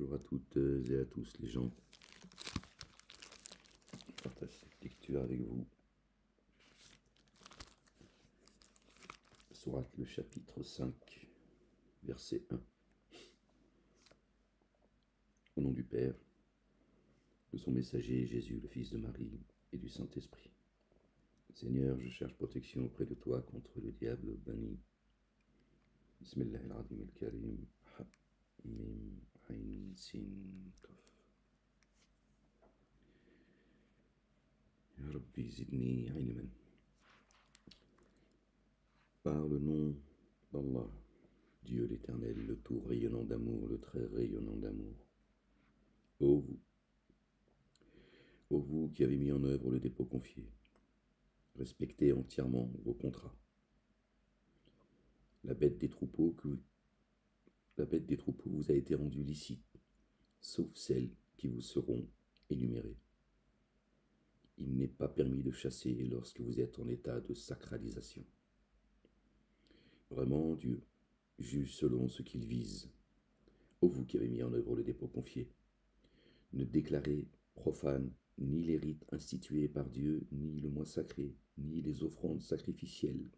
Bonjour à toutes et à tous les gens. Je partage cette lecture avec vous. Sourate le chapitre 5, verset 1. Au nom du Père, de son messager Jésus, le Fils de Marie, et du Saint-Esprit. Seigneur, je cherche protection auprès de toi contre le diable banni. Bismillahirrahmanirrahim al-Karim. Mim Ain Sin Kaf. Ya Rabbi zidni ilman. Par le nom d'Allah, Dieu l'Éternel, le tout rayonnant d'amour, le très rayonnant d'amour. Ô vous qui avez mis en œuvre le dépôt confié, respectez entièrement vos contrats. La bête des troupeaux vous a été rendue licite, sauf celles qui vous seront énumérées. Il n'est pas permis de chasser lorsque vous êtes en état de sacralisation. Vraiment, Dieu juge selon ce qu'il vise. Ô vous qui avez mis en œuvre le dépôt confié, ne déclarez profane ni les rites institués par Dieu, ni le mois sacré, ni les offrandes sacrificielles,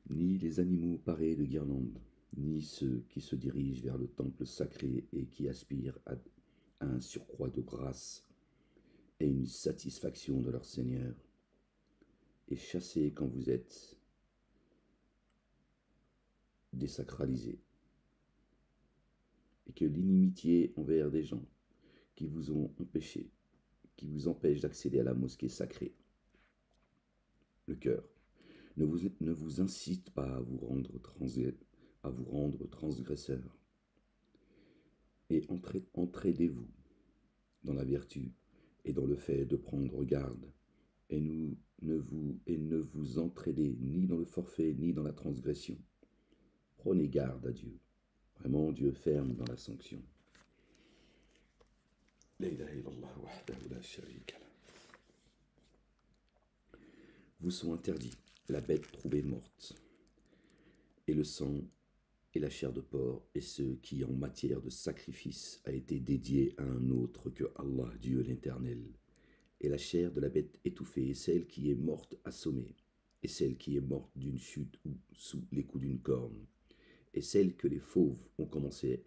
ni les animaux parés de guirlandes, ni ceux qui se dirigent vers le temple sacré et qui aspirent à un surcroît de grâce et une satisfaction de leur Seigneur, et chassez quand vous êtes désacralisés, et que l'inimitié envers des gens qui vous ont empêché, qui vous empêchent d'accéder à la mosquée sacrée, le cœur, ne vous incite pas à vous rendre transgresseur, et entraidez-vous dans la vertu et dans le fait de prendre garde, et ne vous entraidez ni dans le forfait ni dans la transgression. Prenez garde à Dieu. Vraiment, Dieu ferme dans la sanction. La ilaha illallah wahdahu la sharika lah. Vous sont interdits la bête trouvée morte, et le sang et la chair de porc, et ce qui en matière de sacrifice a été dédié à un autre que Allah, Dieu l'Éternel, et la chair de la bête étouffée, et celle qui est morte assommée, et celle qui est morte d'une chute ou sous les coups d'une corne, et celle que les fauves ont commencé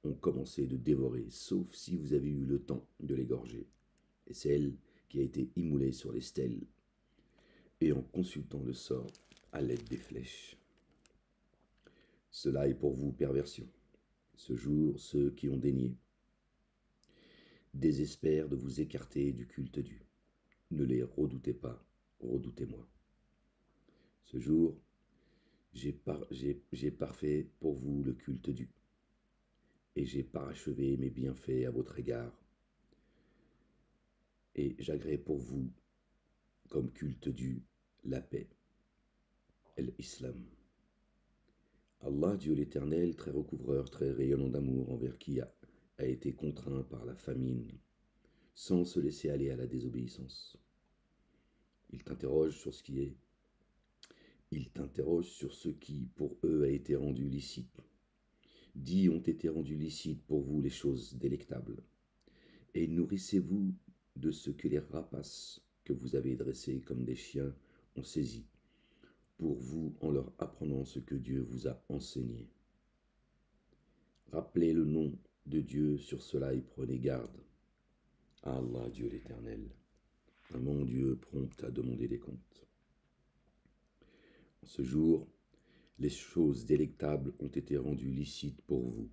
de dévorer, sauf si vous avez eu le temps de l'égorger, et celle qui a été immolée sur les stèles, et en consultant le sort à l'aide des flèches. Cela est pour vous perversion. Ce jour, ceux qui ont dénié désespèrent de vous écarter du culte dû. Ne les redoutez pas, redoutez-moi. Ce jour, j'ai parfait pour vous le culte dû, et j'ai parachevé mes bienfaits à votre égard, et j'agrée pour vous, comme culte dû, la paix, l'Islam. Allah, Dieu l'Éternel, très recouvreur, très rayonnant d'amour, envers qui a été contraint par la famine, sans se laisser aller à la désobéissance. Il t'interroge sur ce qui, pour eux, a été rendu licite. Dis, ont été rendus licites pour vous les choses délectables. Et nourrissez-vous de ce que les rapaces que vous avez dressés comme des chiens ont saisi, pour vous en leur apprenant ce que Dieu vous a enseigné. Rappelez le nom de Dieu sur cela et prenez garde. Allah, Dieu l'Éternel, vraiment Dieu prompt à demander des comptes. En ce jour, les choses délectables ont été rendues licites pour vous.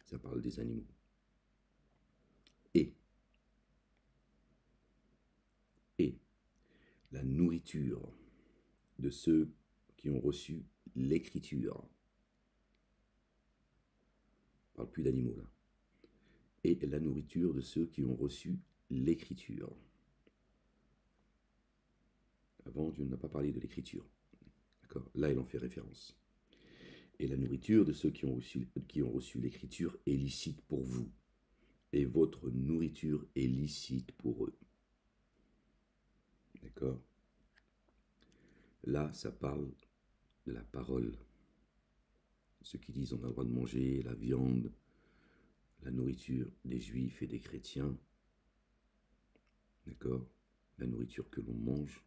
Ça parle des animaux. Et la nourriture de ceux qui ont reçu l'écriture. On ne parle plus d'animaux là. Et la nourriture de ceux qui ont reçu l'écriture. Avant, Dieu n'a pas parlé de l'écriture. D'accord ? Là, il en fait référence. Et la nourriture de ceux qui ont reçu l'écriture est licite pour vous. Et votre nourriture est licite pour eux. D'accord ? Là, ça parle de la parole. Ceux qui disent on a le droit de manger la viande, la nourriture des juifs et des chrétiens, d'accord? La nourriture que l'on mange,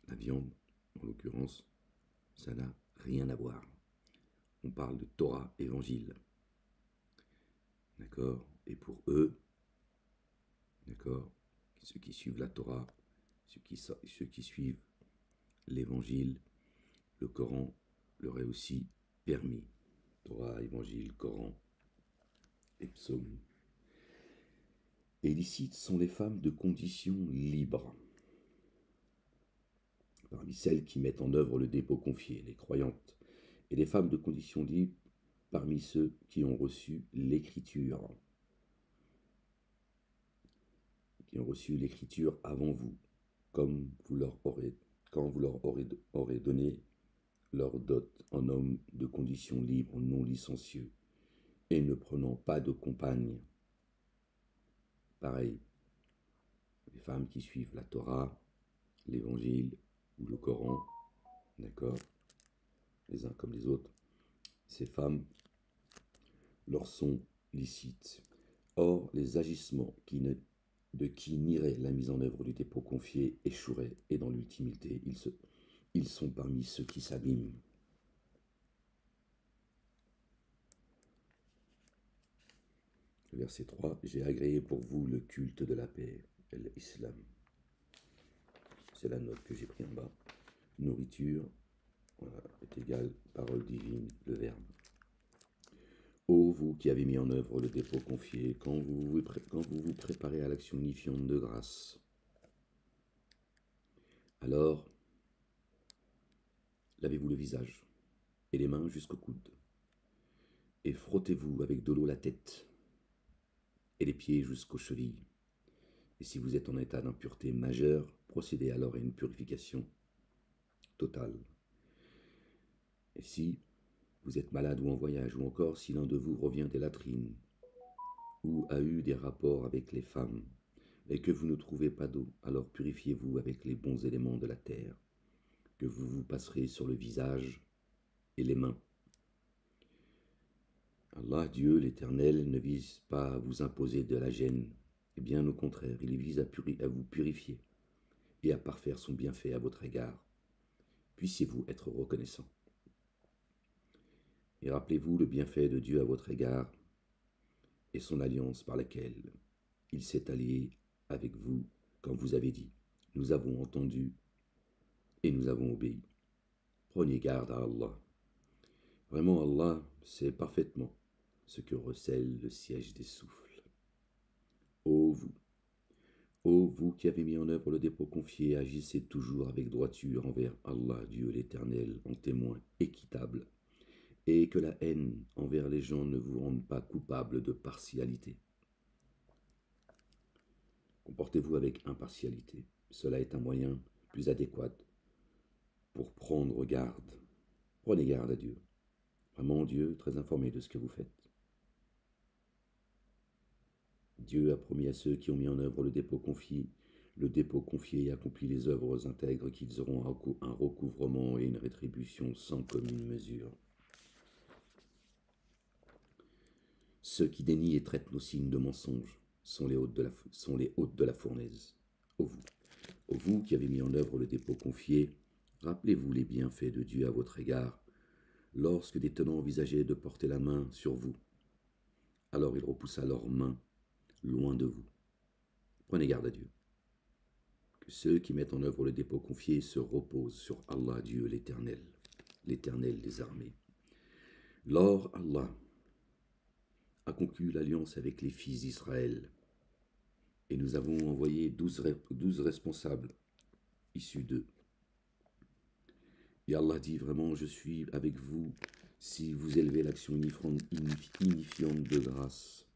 la viande en l'occurrence, ça n'a rien à voir. On parle de Torah, évangile, d'accord? Et pour eux, d'accord, ceux qui suivent la Torah, ceux qui suivent l'évangile, le Coran leur est aussi permis. Torah, évangile, Coran et psaumes. Et illicites sont les femmes de condition libre. Parmi celles qui mettent en œuvre le dépôt confié, les croyantes, et les femmes de condition libre parmi ceux qui ont reçu l'écriture. Qui ont reçu l'écriture avant vous, comme vous leur aurez, quand vous leur aurez donné leur dot en homme de condition libre, non licencieux, et ne prenant pas de compagne. Pareil, les femmes qui suivent la Torah, l'évangile ou le Coran, d'accord, les uns comme les autres, ces femmes leur sont licites. Or, les agissements de qui nierait la mise en œuvre du dépôt confié échoueraient, et dans l'ultimité, ils sont parmi ceux qui s'abîment. Verset 3, j'ai agréé pour vous le culte de la paix, l'islam. C'est la note que j'ai prise en bas. Nourriture, voilà, est égale parole divine, le verbe. Ô vous qui avez mis en œuvre le dépôt confié, quand vous vous préparez à l'action unifiante de grâce, alors lavez-vous le visage et les mains jusqu'au coude, et frottez-vous avec de l'eau la tête et les pieds jusqu'aux chevilles. Et si vous êtes en état d'impureté majeure, procédez alors à une purification totale. Et si vous êtes malade ou en voyage, ou encore si l'un de vous revient des latrines, ou a eu des rapports avec les femmes, et que vous ne trouvez pas d'eau, alors purifiez-vous avec les bons éléments de la terre, que vous vous passerez sur le visage et les mains. Allah, Dieu l'Éternel, ne vise pas à vous imposer de la gêne, et bien au contraire, il vise à vous purifier et à parfaire son bienfait à votre égard. Puissiez-vous être reconnaissant. Et rappelez-vous le bienfait de Dieu à votre égard et son alliance par laquelle il s'est allié avec vous quand vous avez dit « Nous avons entendu et nous avons obéi ». Prenez garde à Allah. Vraiment, Allah sait parfaitement ce que recèle le siège des souffles. Ô vous qui avez mis en œuvre le dépôt confié, agissez toujours avec droiture envers Allah, Dieu l'Éternel, en témoin équitable, et que la haine envers les gens ne vous rende pas coupable de partialité. Comportez-vous avec impartialité. Cela est un moyen plus adéquat pour prendre garde. Prenez garde à Dieu. Vraiment, Dieu, très informé de ce que vous faites. Dieu a promis à ceux qui ont mis en œuvre le dépôt confié et accompli les œuvres intègres qu'ils auront un recouvrement et une rétribution sans commune mesure. Ceux qui dénient et traitent nos signes de mensonges sont les hôtes de la fournaise. Ô vous qui avez mis en œuvre le dépôt confié, rappelez-vous les bienfaits de Dieu à votre égard, lorsque des tenants envisageaient de porter la main sur vous. Alors il repoussa leurs mains loin de vous. Prenez garde à Dieu. Que ceux qui mettent en œuvre le dépôt confié se reposent sur Allah, Dieu l'Éternel, l'Éternel des armées. Lors Allah a conclu l'alliance avec les fils d'Israël, et nous avons envoyé 12 responsables issus d'eux. Et Allah dit vraiment, je suis avec vous si vous élevez l'action unifiante de grâce,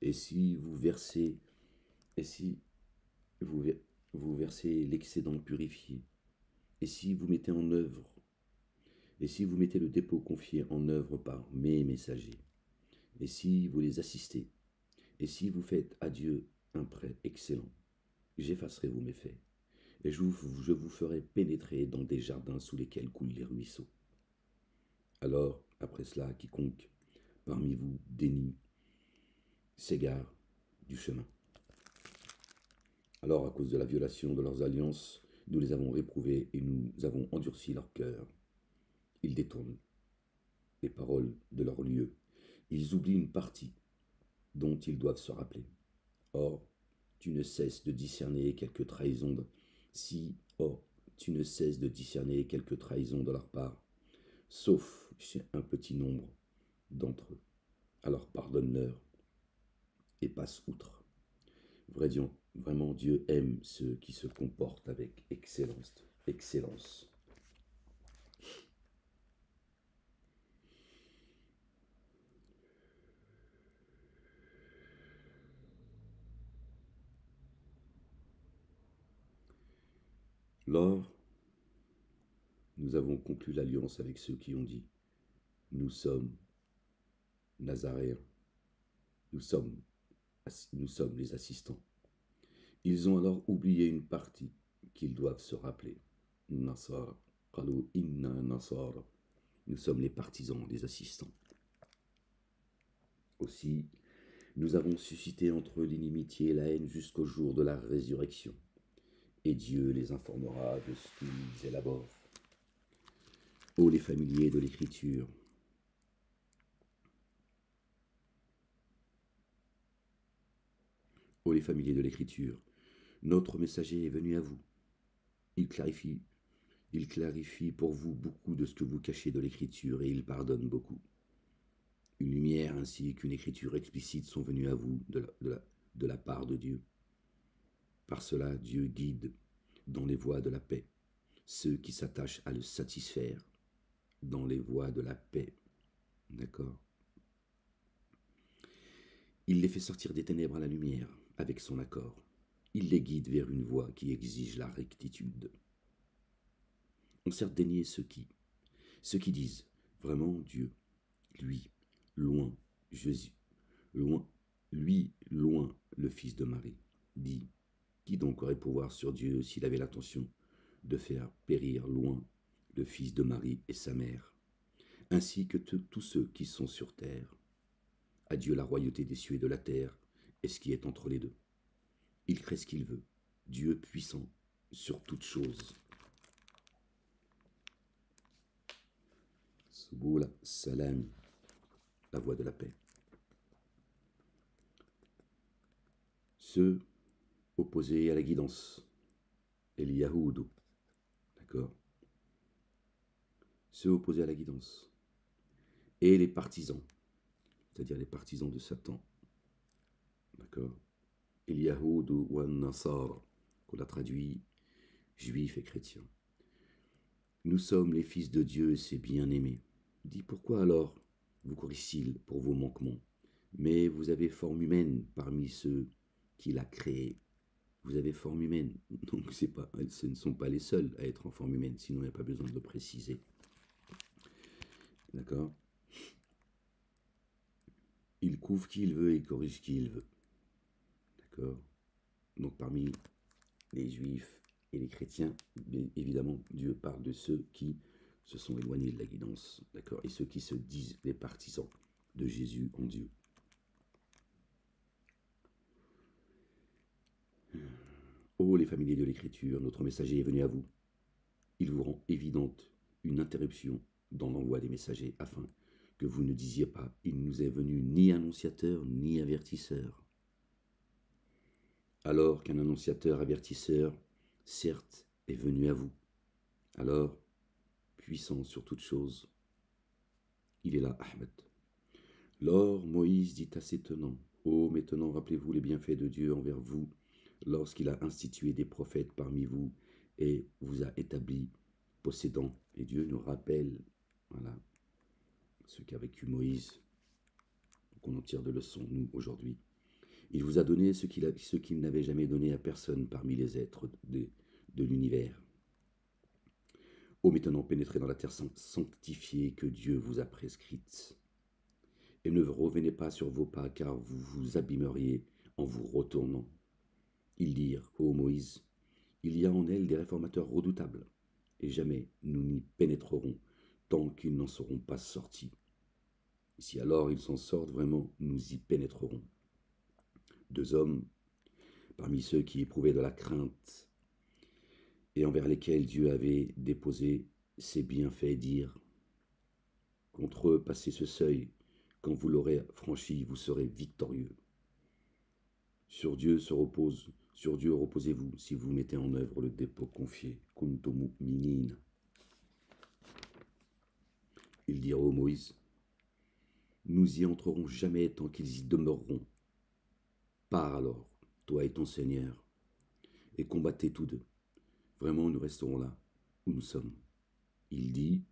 et si vous versez, vous versez l'excédent purifié, et si vous mettez en œuvre, et si vous mettez le dépôt confié en œuvre par mes messagers, et si vous les assistez, et si vous faites à Dieu un prêt excellent, j'effacerai vos méfaits, et je vous ferai pénétrer dans des jardins sous lesquels coulent les ruisseaux. Alors, après cela, quiconque parmi vous dénie, s'égare du chemin. Alors, à cause de la violation de leurs alliances, nous les avons réprouvés et nous avons endurci leur cœur. Ils détournent les paroles de leur lieu. Ils oublient une partie dont ils doivent se rappeler. Or, tu ne cesses de discerner quelques trahisons tu ne cesses de discerner quelques trahisons de leur part, sauf chez un petit nombre d'entre eux. Alors pardonne-leur et passe outre. Vraiment, Dieu aime ceux qui se comportent avec excellence. Lors, nous avons conclu l'alliance avec ceux qui ont dit « Nous sommes Nazaréens, nous sommes les assistants ». Ils ont alors oublié une partie qu'ils doivent se rappeler. Nasara, qalu inna nasara. Nous sommes les partisans, les assistants. Aussi, nous avons suscité entre eux l'inimitié et la haine jusqu'au jour de la résurrection. Et Dieu les informera de ce qu'ils élaborent. Ô les familiers de l'Écriture, ô les familiers de l'Écriture, notre messager est venu à vous. Il clarifie pour vous beaucoup de ce que vous cachez de l'Écriture et il pardonne beaucoup. Une lumière ainsi qu'une écriture explicite sont venues à vous de la part de Dieu. Par cela, Dieu guide dans les voies de la paix ceux qui s'attachent à le satisfaire dans les voies de la paix. D'accord ? Il les fait sortir des ténèbres à la lumière avec son accord. Il les guide vers une voie qui exige la rectitude. On certes dénié ceux qui disent vraiment Dieu, lui, loin, Jésus, loin, lui, loin, le fils de Marie, dit, qui donc aurait pouvoir sur Dieu s'il avait l'intention de faire périr loin le fils de Marie et sa mère, ainsi que tous ceux qui sont sur terre. À Dieu la royauté des cieux et de la terre, et ce qui est entre les deux. Il crée ce qu'il veut, Dieu puissant sur toutes choses. Subula Salam, la voie de la paix. Ceux opposés à la guidance, El Yahoudou, d'accord ? Ceux opposés à la guidance, et les partisans, c'est-à-dire les partisans de Satan, d'accord ? El Yahoudou ou An-Nasar, qu'on a traduit juifs et chrétiens. Nous sommes les fils de Dieu et ses bien-aimés. Dit pourquoi alors vous corrige-t-il pour vos manquements? Mais vous avez forme humaine parmi ceux qu'il a créés. Vous avez forme humaine. Donc ce ne sont pas les seuls à être en forme humaine, sinon il n'y a pas besoin de le préciser. D'accord? Il couvre qui il veut et il corrige qui il veut. D'accord? Donc parmi les juifs et les chrétiens, bien évidemment, Dieu parle de ceux qui se sont éloignés de la guidance, d'accord, et ceux qui se disent les partisans de Jésus en Dieu. Ô les familiers de l'Écriture, notre messager est venu à vous. Il vous rend évidente une interruption dans l'envoi des messagers, afin que vous ne disiez pas « Il nous est venu ni annonciateur ni avertisseur ». Alors qu'un annonciateur avertisseur, certes, est venu à vous. Alors, puissant sur toute chose, il est là, Ahmed. Lors, Moïse dit à ses tenants, « Oh, maintenant, rappelez-vous les bienfaits de Dieu envers vous, lorsqu'il a institué des prophètes parmi vous et vous a établi possédant. » Et Dieu nous rappelle, voilà, ce qu'a vécu Moïse, qu'on en tire de leçons, nous, aujourd'hui. Il vous a donné ce qu'il n'avait jamais donné à personne parmi les êtres de l'univers. Ô maintenant pénétrez dans la terre sanctifiée que Dieu vous a prescrite. Et ne revenez pas sur vos pas, car vous vous abîmeriez en vous retournant. Ils dirent, ô Moïse, il y a en elle des réformateurs redoutables, et jamais nous n'y pénétrerons, tant qu'ils n'en seront pas sortis. Si alors ils s'en sortent vraiment, nous y pénétrerons. 2 hommes, parmi ceux qui éprouvaient de la crainte et envers lesquels Dieu avait déposé ses bienfaits, dirent: contre eux, passez ce seuil, quand vous l'aurez franchi, vous serez victorieux. Sur Dieu reposez-vous si vous mettez en œuvre le dépôt confié. Kuntum mu'minin. Ils dirent au Moïse: nous y entrerons jamais tant qu'ils y demeureront. Pars alors, toi et ton Seigneur, et combattez tous deux. Vraiment, nous resterons là où nous sommes. Il dit: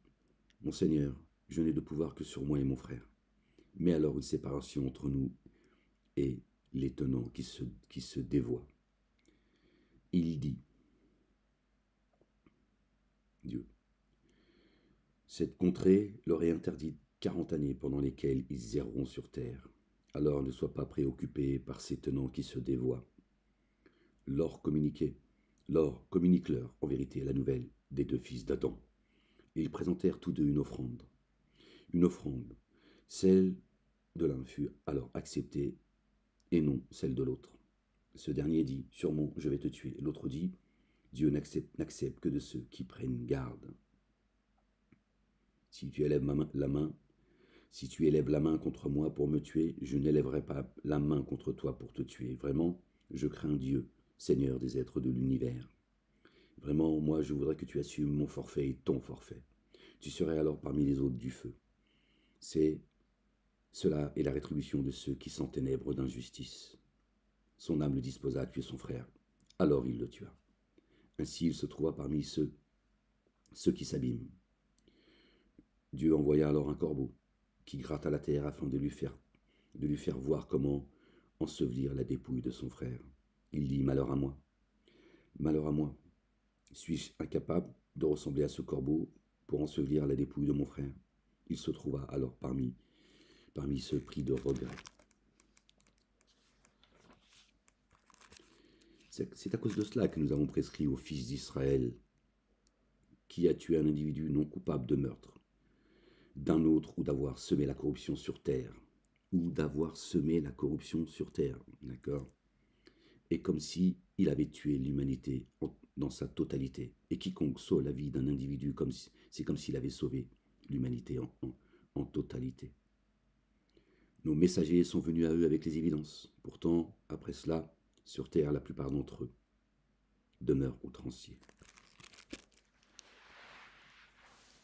mon Seigneur, je n'ai de pouvoir que sur moi et mon frère. Mais alors une séparation entre nous et les tenants qui se dévoient. Il dit, Dieu, cette contrée leur est interdite 40 années pendant lesquelles ils erreront sur terre. Alors ne sois pas préoccupé par ces tenants qui se dévoient. Communique-leur en vérité la nouvelle des 2 fils d'Adam. Ils présentèrent tous 2 une offrande. Celle de l'un fut alors acceptée et non celle de l'autre. Ce dernier dit: sûrement je vais te tuer. L'autre dit: Dieu n'accepte que de ceux qui prennent garde. Si tu élèves la main contre moi pour me tuer, je n'élèverai pas la main contre toi pour te tuer. Vraiment, je crains Dieu, Seigneur des êtres de l'univers. Vraiment, moi, je voudrais que tu assumes mon forfait et ton forfait. Tu serais alors parmi les hôtes du feu. Cela est la rétribution de ceux qui s'enténèbrent d'injustice. Son âme le disposa à tuer son frère. Alors il le tua. Ainsi il se trouva parmi ceux qui s'abîment. Dieu envoya alors un corbeau qui gratta la terre afin de lui faire voir comment ensevelir la dépouille de son frère. Il dit: malheur à moi. Malheur à moi. Suis-je incapable de ressembler à ce corbeau pour ensevelir la dépouille de mon frère? Il se trouva alors parmi ceux pris de regret. C'est à cause de cela que nous avons prescrit aux fils d'Israël: qui a tué un individu non coupable de meurtre d'un autre, ou d'avoir semé la corruption sur terre, d'accord, et comme si il avait tué l'humanité dans sa totalité. Et quiconque sauve la vie d'un individu, c'est comme s'il avait sauvé l'humanité en totalité. Nos messagers sont venus à eux avec les évidences. Pourtant, après cela, sur terre, la plupart d'entre eux demeurent outranciers.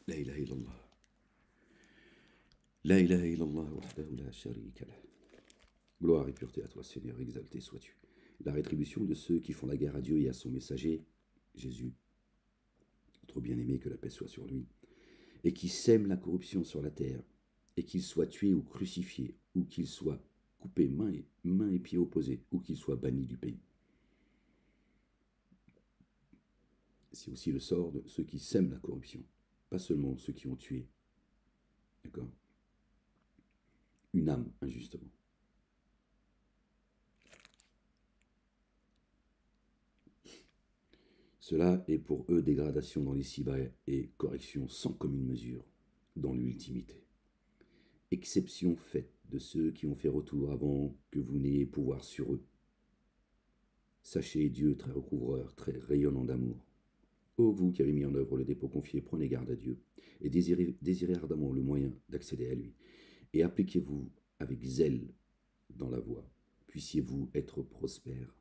La ilaha illallah. La ilaha illallah wahdahu la sharika lah. Gloire et pureté à toi, Seigneur, exalté sois-tu. La rétribution de ceux qui font la guerre à Dieu et à son messager, Jésus, notre bien-aimé, que la paix soit sur lui, et qui sème la corruption sur la terre, et qu'il soit tué ou crucifié, ou qu'il soit coupé main et pieds opposés, ou qu'il soit banni du pays. C'est aussi le sort de ceux qui sèment la corruption, pas seulement ceux qui ont tué, d'accord, une âme injustement. Cela est pour eux dégradation dans les ici-bas et correction sans commune mesure dans l'ultimité. Exception faite de ceux qui ont fait retour avant que vous n'ayez pouvoir sur eux. Sachez Dieu très recouvreur, très rayonnant d'amour. Ô vous qui avez mis en œuvre le dépôt confié, prenez garde à Dieu, et désirez ardemment le moyen d'accéder à lui, et appliquez-vous avec zèle dans la voie, puissiez-vous être prospères.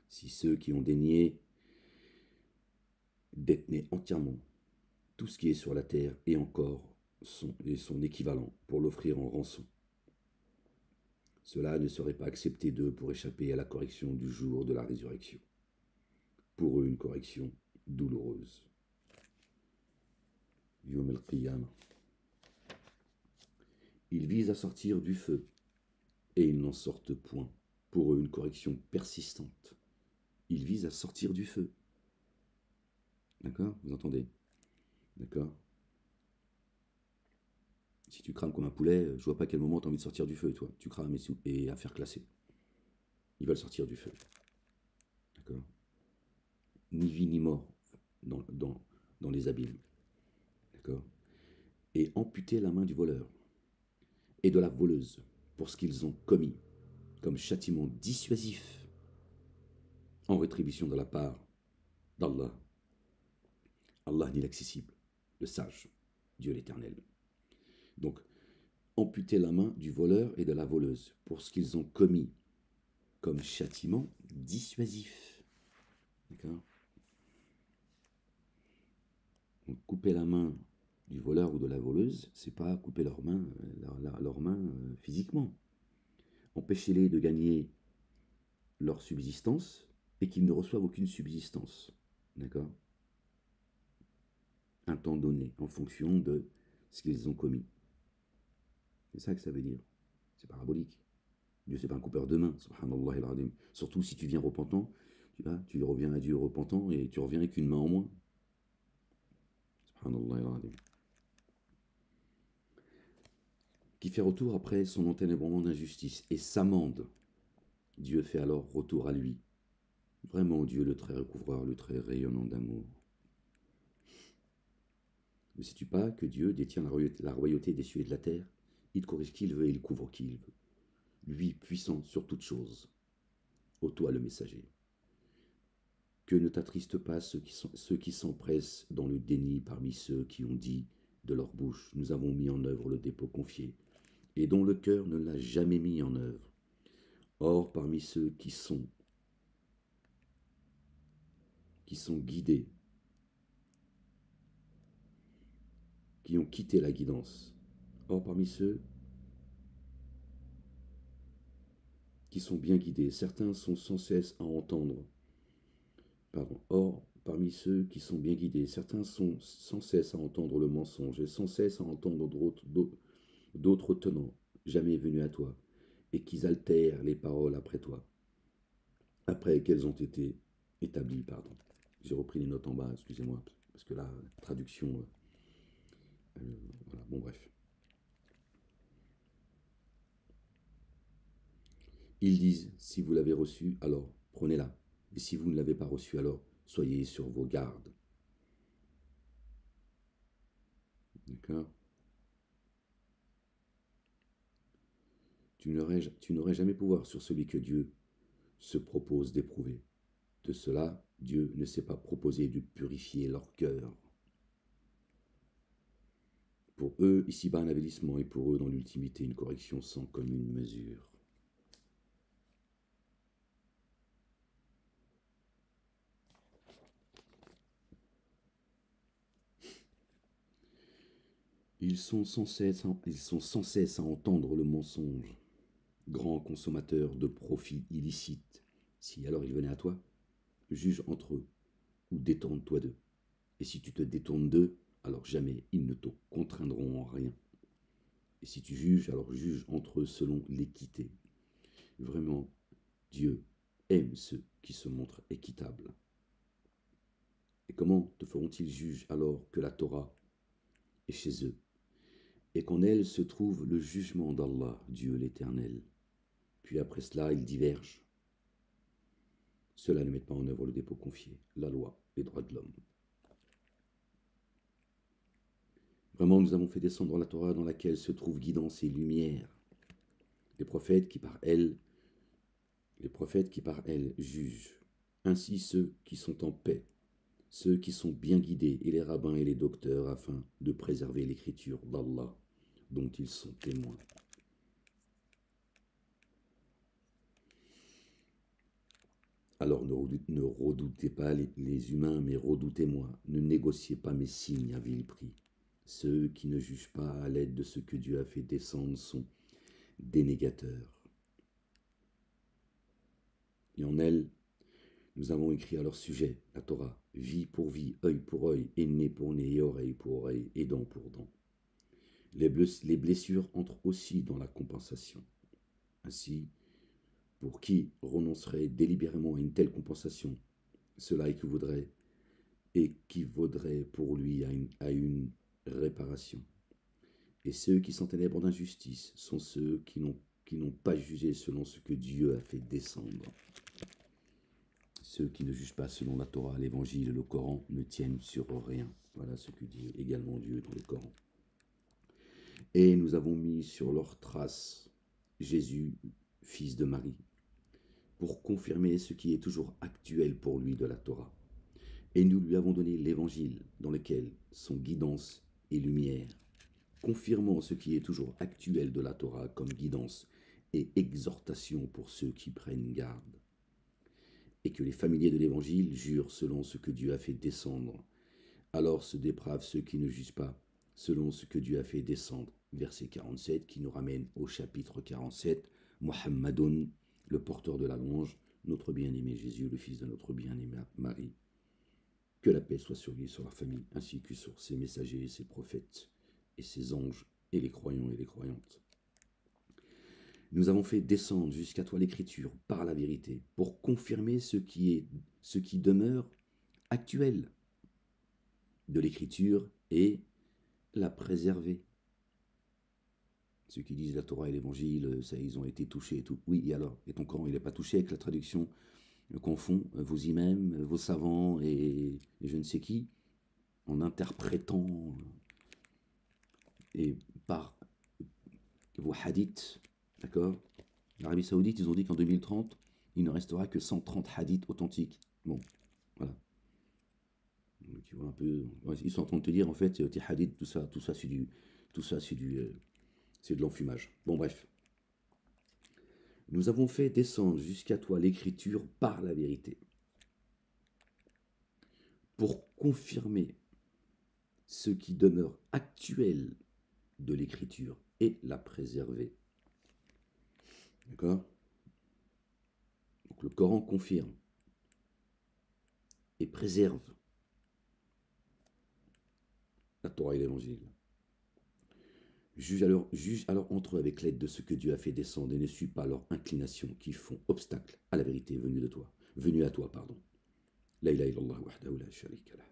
Si ceux qui ont dénié détenaient entièrement tout ce qui est sur la terre et encore son équivalent pour l'offrir en rançon, cela ne serait pas accepté d'eux pour échapper à la correction du jour de la résurrection. Pour eux, une correction douloureuse. Yom el-Qiyamah. Ils visent à sortir du feu, et ils n'en sortent point. Pour eux, une correction persistante. Ils visent à sortir du feu. D'accord? Vous entendez? D'accord? Si tu crames comme un poulet, je vois pas à quel moment tu as envie de sortir du feu, toi. Tu crames et à faire classer. Ils veulent sortir du feu. D'accord? Ni vie ni mort dans les abîmes. D'accord? et amputer la main du voleur et de la voleuse pour ce qu'ils ont commis, comme châtiment dissuasif en rétribution de la part d'Allah. Allah n'est l'accessible, le sage, Dieu l'Éternel. Donc, amputer la main du voleur et de la voleuse pour ce qu'ils ont commis comme châtiment dissuasif. D'accord? Donc, couper la main du voleur ou de la voleuse, c'est pas couper leurs mains physiquement. Empêchez-les de gagner leur subsistance et qu'ils ne reçoivent aucune subsistance. D'accord? Un temps donné, en fonction de ce qu'ils ont commis. C'est ça que ça veut dire. C'est parabolique. Dieu, c'est pas un coupeur de main, subhanallah al-azim. Surtout si tu viens repentant, tu reviens à Dieu repentant et tu reviens avec une main en moins. Subhanallah al-azim. Qui fait retour après son enténébrement d'injustice et s'amende. Dieu fait alors retour à lui. Vraiment Dieu le très recouvreur, le très rayonnant d'amour. Ne sais-tu pas que Dieu détient la royauté des cieux et de la terre? Il corrige qui il veut et il couvre qui il veut. Lui puissant sur toutes choses. Ô toi le messager. Que ne t'attriste pas ceux qui s'empressent dans le déni parmi ceux qui ont dit de leur bouche, nous avons mis en œuvre le dépôt confié, et dont le cœur ne l'a jamais mis en œuvre. Or, parmi ceux qui sont guidés, qui ont quitté la guidance, or parmi ceux qui sont bien guidés, certains sont sans cesse à entendre. Or, parmi ceux qui sont bien guidés, certains sont sans cesse à entendre le mensonge et sans cesse à entendre d'autres tenants, jamais venus à toi, et qui altèrent les paroles après toi, après qu'elles ont été établies, J'ai repris les notes en bas, excusez-moi, parce que là, la traduction, voilà, bon bref. Ils disent, si vous l'avez reçu, alors prenez-la, et si vous ne l'avez pas reçu, alors soyez sur vos gardes. D'accord? Tu n'aurais jamais pouvoir sur celui que Dieu se propose d'éprouver. De cela, Dieu ne s'est pas proposé de purifier leur cœur. Pour eux, ici-bas, un avilissement, et pour eux, dans l'ultimité, une correction sans commune mesure. Ils sont sans cesse à entendre le mensonge, grands consommateurs de profits illicites. Si alors ils venaient à toi, juge entre eux, ou détourne-toi d'eux. Et si tu te détournes d'eux, alors jamais ils ne te contraindront en rien. Et si tu juges, alors juge entre eux selon l'équité. Vraiment, Dieu aime ceux qui se montrent équitables. Et comment te feront-ils juge alors que la Torah est chez eux, et qu'en elle se trouve le jugement d'Allah, Dieu l'Éternel? Puis après cela, ils divergent. Ceux-là ne mettent pas en œuvre le dépôt confié, la loi, les droits de l'homme. Vraiment, nous avons fait descendre la Torah dans laquelle se trouve guidance et lumière. Les prophètes qui par elle jugent. Ainsi ceux qui sont en paix, ceux qui sont bien guidés, et les rabbins et les docteurs, afin de préserver l'écriture d'Allah, dont ils sont témoins. Alors ne redoutez pas les humains, mais redoutez-moi. Ne négociez pas mes signes à vil prix. Ceux qui ne jugent pas à l'aide de ce que Dieu a fait descendre sont dénégateurs. Et en elle, nous avons écrit à leur sujet, la Torah, vie pour vie, œil pour œil, et nez pour nez, et oreille pour oreille, et dent pour dent. Les blessures entrent aussi dans la compensation. Ainsi, pour qui renoncerait délibérément à une telle compensation, cela équivaudrait pour lui à une réparation. Et ceux qui s'enténèbrent d'injustice sont ceux qui n'ont pas jugé selon ce que Dieu a fait descendre. Ceux qui ne jugent pas selon la Torah, l'Évangile et le Coran ne tiennent sur rien. Voilà ce que dit également Dieu dans le Coran. Et nous avons mis sur leurs traces Jésus, fils de Marie, pour confirmer ce qui est toujours actuel pour lui de la Torah. Et nous lui avons donné l'évangile dans lequel sont guidance et lumière, confirmant ce qui est toujours actuel de la Torah comme guidance et exhortation pour ceux qui prennent garde. Et que les familiers de l'évangile jurent selon ce que Dieu a fait descendre. Alors se dépravent ceux qui ne jugent pas, selon ce que Dieu a fait descendre. Verset 47 qui nous ramène au chapitre 47. Muhammadun, le porteur de la louange, notre bien-aimé Jésus, le fils de notre bien-aimée Marie. Que la paix soit sur lui, sur la famille, ainsi que sur ses messagers, ses prophètes, et ses anges, et les croyants et les croyantes. Nous avons fait descendre jusqu'à toi l'Écriture par la vérité, pour confirmer ce qui demeure actuel de l'Écriture et la préserver. Ceux qui disent la Torah et l'Évangile, ça, ils ont été touchés et tout. Oui, et alors? Et ton Coran, il n'est pas touché avec la traduction qu'en font vos imams, vos savants et je ne sais qui, en interprétant et par vos hadiths, d'accord? L'Arabie Saoudite, ils ont dit qu'en 2030, il ne restera que 130 hadiths authentiques. Bon, voilà. Donc, tu vois un peu, ils sont en train de te dire en fait, tes hadiths, tout ça, c'est de l'enfumage. Bon, bref. Nous avons fait descendre jusqu'à toi l'Écriture par la vérité, pour confirmer ce qui demeure actuel de l'Écriture et la préserver. D'accord? Donc le Coran confirme et préserve la Torah et l'Évangile. Juge alors entre eux avec l'aide de ce que Dieu a fait descendre et ne suis pas leurs inclinations qui font obstacle à la vérité venue à toi, pardon. La ilaha illallah wahdahu la sharika lah.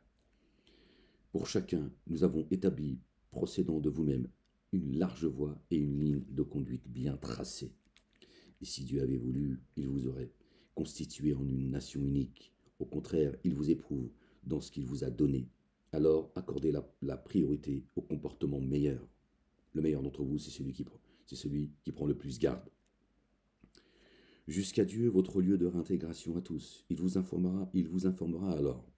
Pour chacun, nous avons établi, procédant de vous-même, une large voie et une ligne de conduite bien tracée. Et si Dieu avait voulu, il vous aurait constitué en une nation unique. Au contraire, il vous éprouve dans ce qu'il vous a donné. Alors, accordez la priorité au comportement meilleur. Le meilleur d'entre vous, c'est celui qui prend le plus garde. Jusqu'à Dieu, votre lieu de réintégration à tous. Il vous informera alors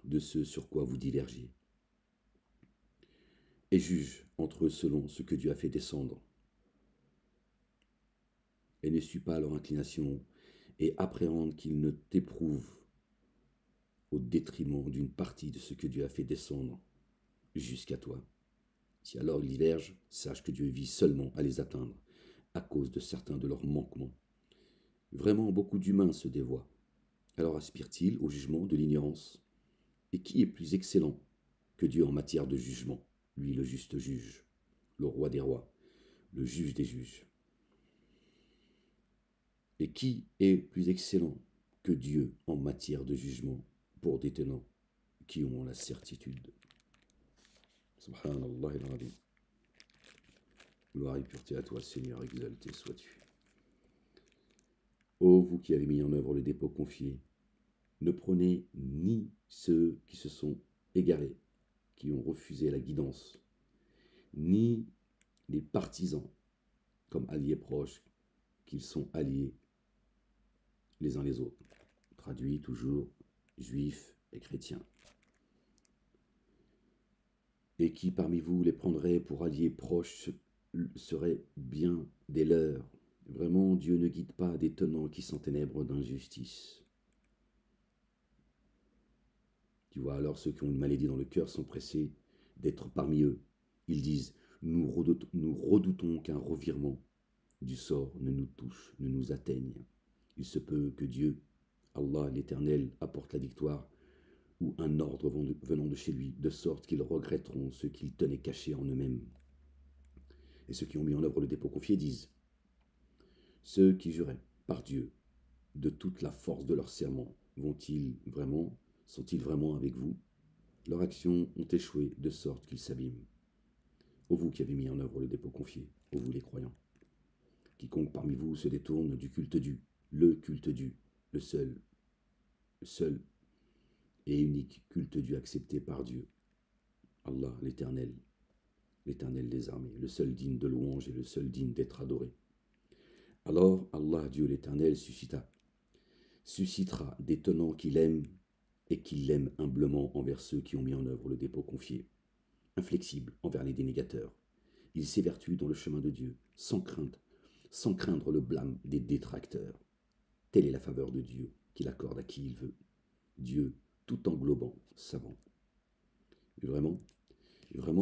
de ce sur quoi vous divergez. Et juge entre eux selon ce que Dieu a fait descendre. Et ne suis pas à leur inclination, et appréhende qu'ils ne t'éprouvent au détriment d'une partie de ce que Dieu a fait descendre jusqu'à toi. Si alors ils divergent, sache que Dieu vise seulement à les atteindre, à cause de certains de leurs manquements. Vraiment, beaucoup d'humains se dévoient. Alors aspirent-ils au jugement de l'ignorance? Et qui est plus excellent que Dieu en matière de jugement? Lui, le juste juge, le roi des rois, le juge des juges. Et qui est plus excellent que Dieu en matière de jugement pour des tenants qui ont la certitude? Subhanallah al-Azim. Gloire et pureté à toi, Seigneur, exalté sois-tu. Ô vous qui avez mis en œuvre le dépôt confié, ne prenez ni ceux qui se sont égarés, qui ont refusé la guidance, ni les partisans comme alliés proches, qu'ils sont alliés les uns les autres. Traduit toujours juifs et chrétiens. Et qui parmi vous les prendrait pour alliés proches seraient bien des leurs. Vraiment, Dieu ne guide pas des tenants qui s'enténèbrent d'injustice. Tu vois, alors ceux qui ont une maladie dans le cœur sont pressés d'être parmi eux. Ils disent, nous redoutons qu'un revirement du sort ne nous touche, ne nous atteigne. Il se peut que Dieu, Allah l'Éternel, apporte la victoire ou un ordre venant de chez lui, de sorte qu'ils regretteront ce qu'ils tenaient caché en eux-mêmes. Et ceux qui ont mis en œuvre le dépôt confié disent, ceux qui juraient par Dieu de toute la force de leur serment, sont-ils vraiment avec vous? Leurs actions ont échoué de sorte qu'ils s'abîment. Ô vous qui avez mis en œuvre le dépôt confié, ô vous les croyants, quiconque parmi vous se détourne du culte dû, le culte dû, le seul et unique culte dû accepté par Dieu, Allah l'Éternel, l'Éternel des armées, le seul digne de louange et le seul digne d'être adoré. Alors Allah, Dieu l'Éternel, suscitera des tenants qu'il aime et qui l'aiment humblement envers ceux qui ont mis en œuvre le dépôt confié, inflexible envers les dénégateurs. Il s'évertue dans le chemin de Dieu, sans craindre le blâme des détracteurs. Telle est la faveur de Dieu qu'il accorde à qui il veut. Dieu, tout englobant, savant. Et vraiment,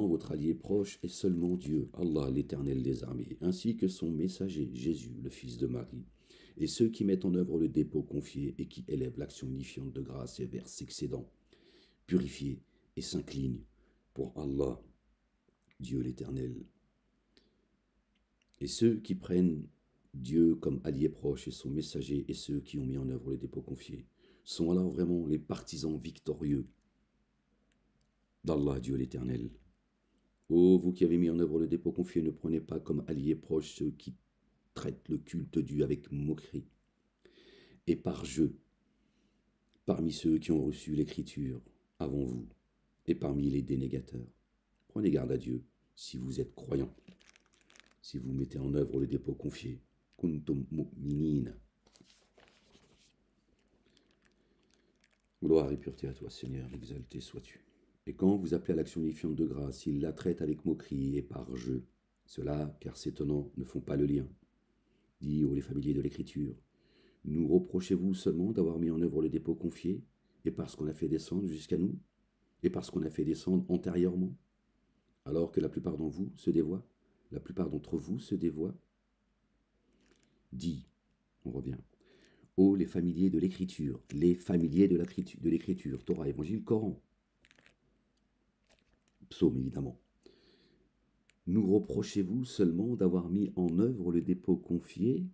votre allié proche est seulement Dieu, Allah, l'Éternel des armées, ainsi que son messager, Jésus, le fils de Marie, et ceux qui mettent en œuvre le dépôt confié et qui élèvent l'action unifiante de grâce et versent excédent, purifiés et s'inclinent pour Allah, Dieu l'Éternel. Et ceux qui prennent Dieu comme allié proche et son messager et ceux qui ont mis en œuvre le dépôt confié sont alors vraiment les partisans victorieux d'Allah, Dieu l'Éternel. Ô vous qui avez mis en œuvre le dépôt confié, ne prenez pas comme alliés proches ceux qui traitent le culte Dieu avec moquerie et par jeu, parmi ceux qui ont reçu l'écriture avant vous et parmi les dénégateurs. Prenez garde à Dieu si vous êtes croyants, si vous mettez en œuvre le dépôt confié. Kuntum mu'minin. Gloire et pureté à toi, Seigneur, exalté sois-tu. Et quand vous appelez à l'action unifiante de grâce, ils la traitent avec moquerie et par jeu. Cela, car ces tenants ne font pas le lien. Dis aux les familiers de l'Écriture, nous reprochez-vous seulement d'avoir mis en œuvre le dépôt confié, et parce qu'on a fait descendre jusqu'à nous, et parce qu'on a fait descendre antérieurement, alors que la plupart d'entre vous se dévoient, Dis, on revient, ô les familiers de l'Écriture, de l'Écriture, Torah, Évangile, Coran, Psaume évidemment. Nous reprochez-vous seulement d'avoir mis en œuvre le dépôt confié,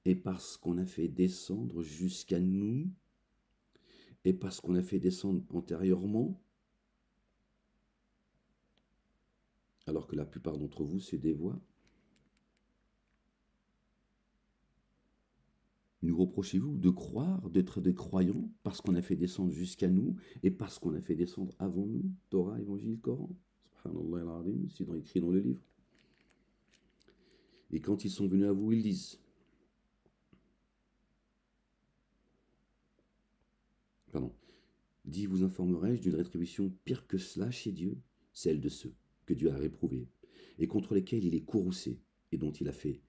et parce qu'on a fait descendre jusqu'à nous, et parce qu'on a fait descendre antérieurement, alors que la plupart d'entre vous se dévoient. Nous reprochez-vous de croire, d'être des croyants, parce qu'on a fait descendre jusqu'à nous, et parce qu'on a fait descendre avant nous, Torah, Évangile, Coran. Subhanallah al-Azim, c'est écrit dans le livre. Et quand ils sont venus à vous, ils disent, dis, vous informerai-je d'une rétribution pire que cela chez Dieu, celle de ceux que Dieu a réprouvés, et contre lesquels il est courroucé, et dont il a fait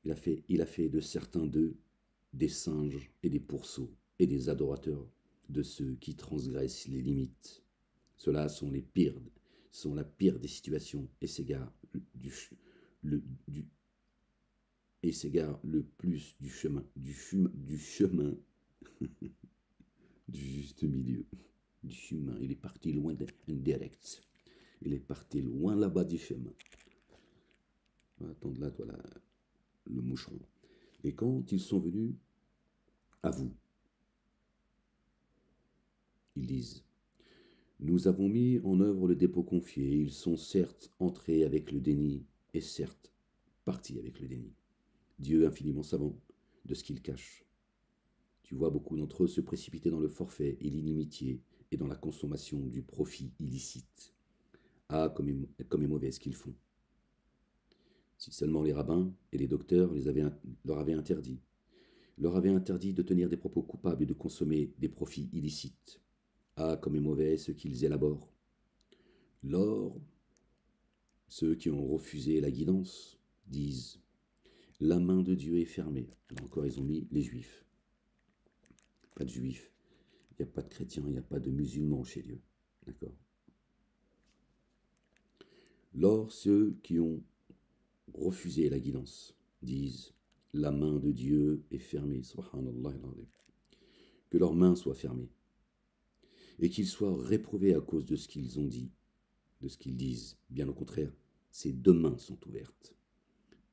de certains d'eux des singes et des pourceaux, et des adorateurs de ceux qui transgressent les limites. Ceux-là sont la pire des situations, et s'égarent le plus du chemin du juste milieu, du chemin. Il est parti loin indirect. Il est parti loin là-bas du chemin. Attends là, toi, le moucheron. Et quand ils sont venus à vous, ils disent, nous avons mis en œuvre le dépôt confié, ils sont certes entrés avec le déni, et certes partis avec le déni. Dieu infiniment savant de ce qu'ils cachent. Tu vois beaucoup d'entre eux se précipiter dans le forfait et l'inimitié, et dans la consommation du profit illicite. Ah, comme est mauvais ce qu'ils font. Si seulement les rabbins et les docteurs leur avaient interdit de tenir des propos coupables et de consommer des profits illicites. Ah, comme est mauvais ce qu'ils élaborent. Lors, ceux qui ont refusé la guidance disent « La main de Dieu est fermée ». Là encore, ils ont mis les juifs. Pas de juifs, il n'y a pas de chrétiens, il n'y a pas de musulmans chez Dieu. D'accord. Lors, ceux qui ont refusé la guidance disent « La main de Dieu est fermée ». Subhanallah. Que leurs mains soient fermées et qu'ils soient réprouvés à cause de ce qu'ils ont dit, de ce qu'ils disent. Bien au contraire, ces deux mains sont ouvertes.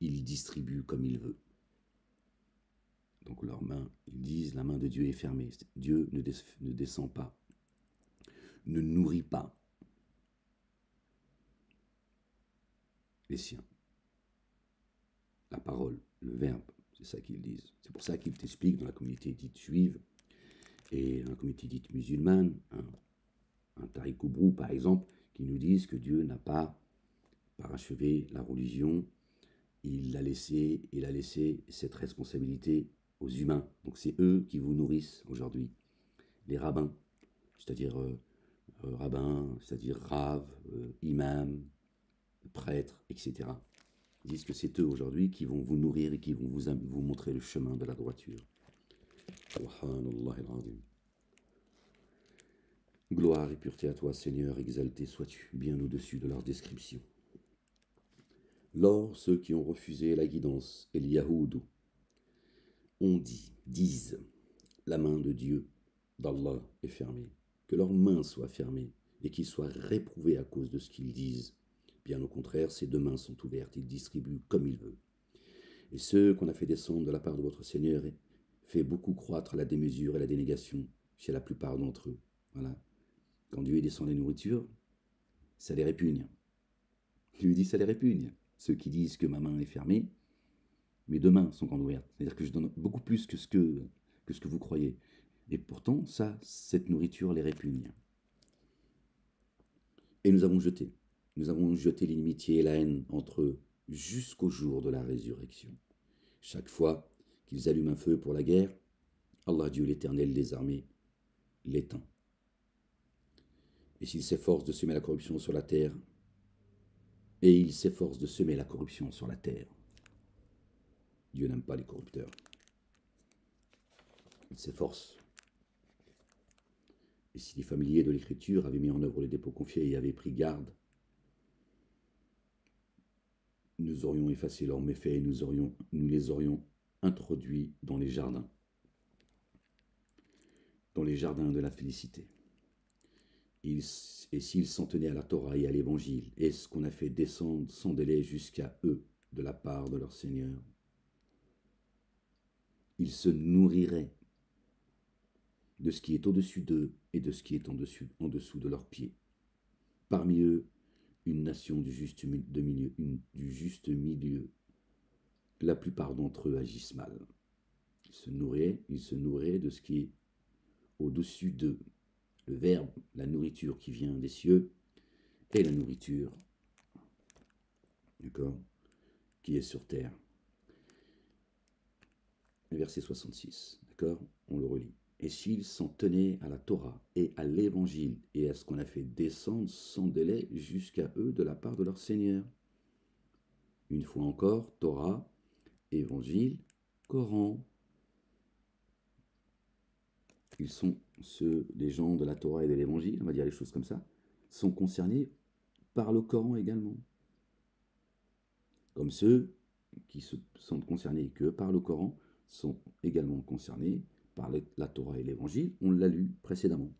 Il distribue comme il veut. Donc leurs mains, ils disent, la main de Dieu est fermée. Dieu ne descend pas, ne nourrit pas les siens. La parole, le verbe, c'est ça qu'ils disent. C'est pour ça qu'ils t'expliquent dans la communauté dite juive et dans la communauté dite musulmane, un Tariq Oubrou par exemple, qui nous disent que Dieu n'a pas parachever la religion, il a laissé cette responsabilité aux humains. Donc c'est eux qui vous nourrissent aujourd'hui. Les rabbins, c'est-à-dire rabbins, c'est-à-dire rav, imam, prêtres, etc. Ils disent que c'est eux aujourd'hui qui vont vous nourrir et qui vont vous montrer le chemin de la droiture. Subhanallah al-Azim. Gloire et pureté à toi, Seigneur, exalté sois-tu, bien au-dessus de leur description. Lors, ceux qui ont refusé la guidance et le Yahoudou disent, la main de Dieu, d'Allah, est fermée, que leurs mains soient fermées et qu'ils soient réprouvés à cause de ce qu'ils disent. Bien au contraire, ces deux mains sont ouvertes, il distribue comme il veut. Et ceux qu'on a fait descendre de la part de votre Seigneur fait beaucoup croître la démesure et la dénégation chez la plupart d'entre eux. Voilà. Quand Dieu descend les nourritures, ça les répugne. Je lui dis, ça les répugne. Ceux qui disent que ma main est fermée, mes deux mains sont grandes ouvertes. C'est-à-dire que je donne beaucoup plus que ce que vous croyez. Et pourtant, cette nourriture les répugne. Et nous avons jeté l'inimitié et la haine entre eux jusqu'au jour de la résurrection. Chaque fois qu'ils allument un feu pour la guerre, Allah Dieu l'Éternel des armées l'éteint. Et s'ils s'efforcent de semer la corruption sur la terre, Dieu n'aime pas les corrupteurs. Il s'efforce. Et si les familiers de l'Écriture avaient mis en œuvre les dépôts confiés et avaient pris garde, nous aurions effacé leurs méfaits et nous les aurions introduits dans les jardins de la félicité. Et s'ils s'en tenaient à la Torah et à l'Évangile, est-ce qu'on a fait descendre sans délai jusqu'à eux de la part de leur Seigneur? Ils se nourriraient de ce qui est au-dessus d'eux et de ce qui est en dessous de leurs pieds. Parmi eux, une nation du juste milieu. La plupart d'entre eux agissent mal. Ils se nourriraient de ce qui est au-dessus d'eux. Le verbe, la nourriture qui vient des cieux, et la nourriture, d'accord, qui est sur terre. Verset 66, d'accord, on le relit. Et s'ils s'en tenaient à la Torah et à l'Évangile et à ce qu'on a fait descendre sans délai jusqu'à eux de la part de leur Seigneur. Une fois encore, Torah, Évangile, Coran. Ils sont les gens de la Torah et de l'Évangile, on va dire les choses comme ça, sont concernés par le Coran également. Comme ceux qui se sentent concernés que par le Coran sont également concernés par la Torah et l'Évangile, on l'a lu précédemment.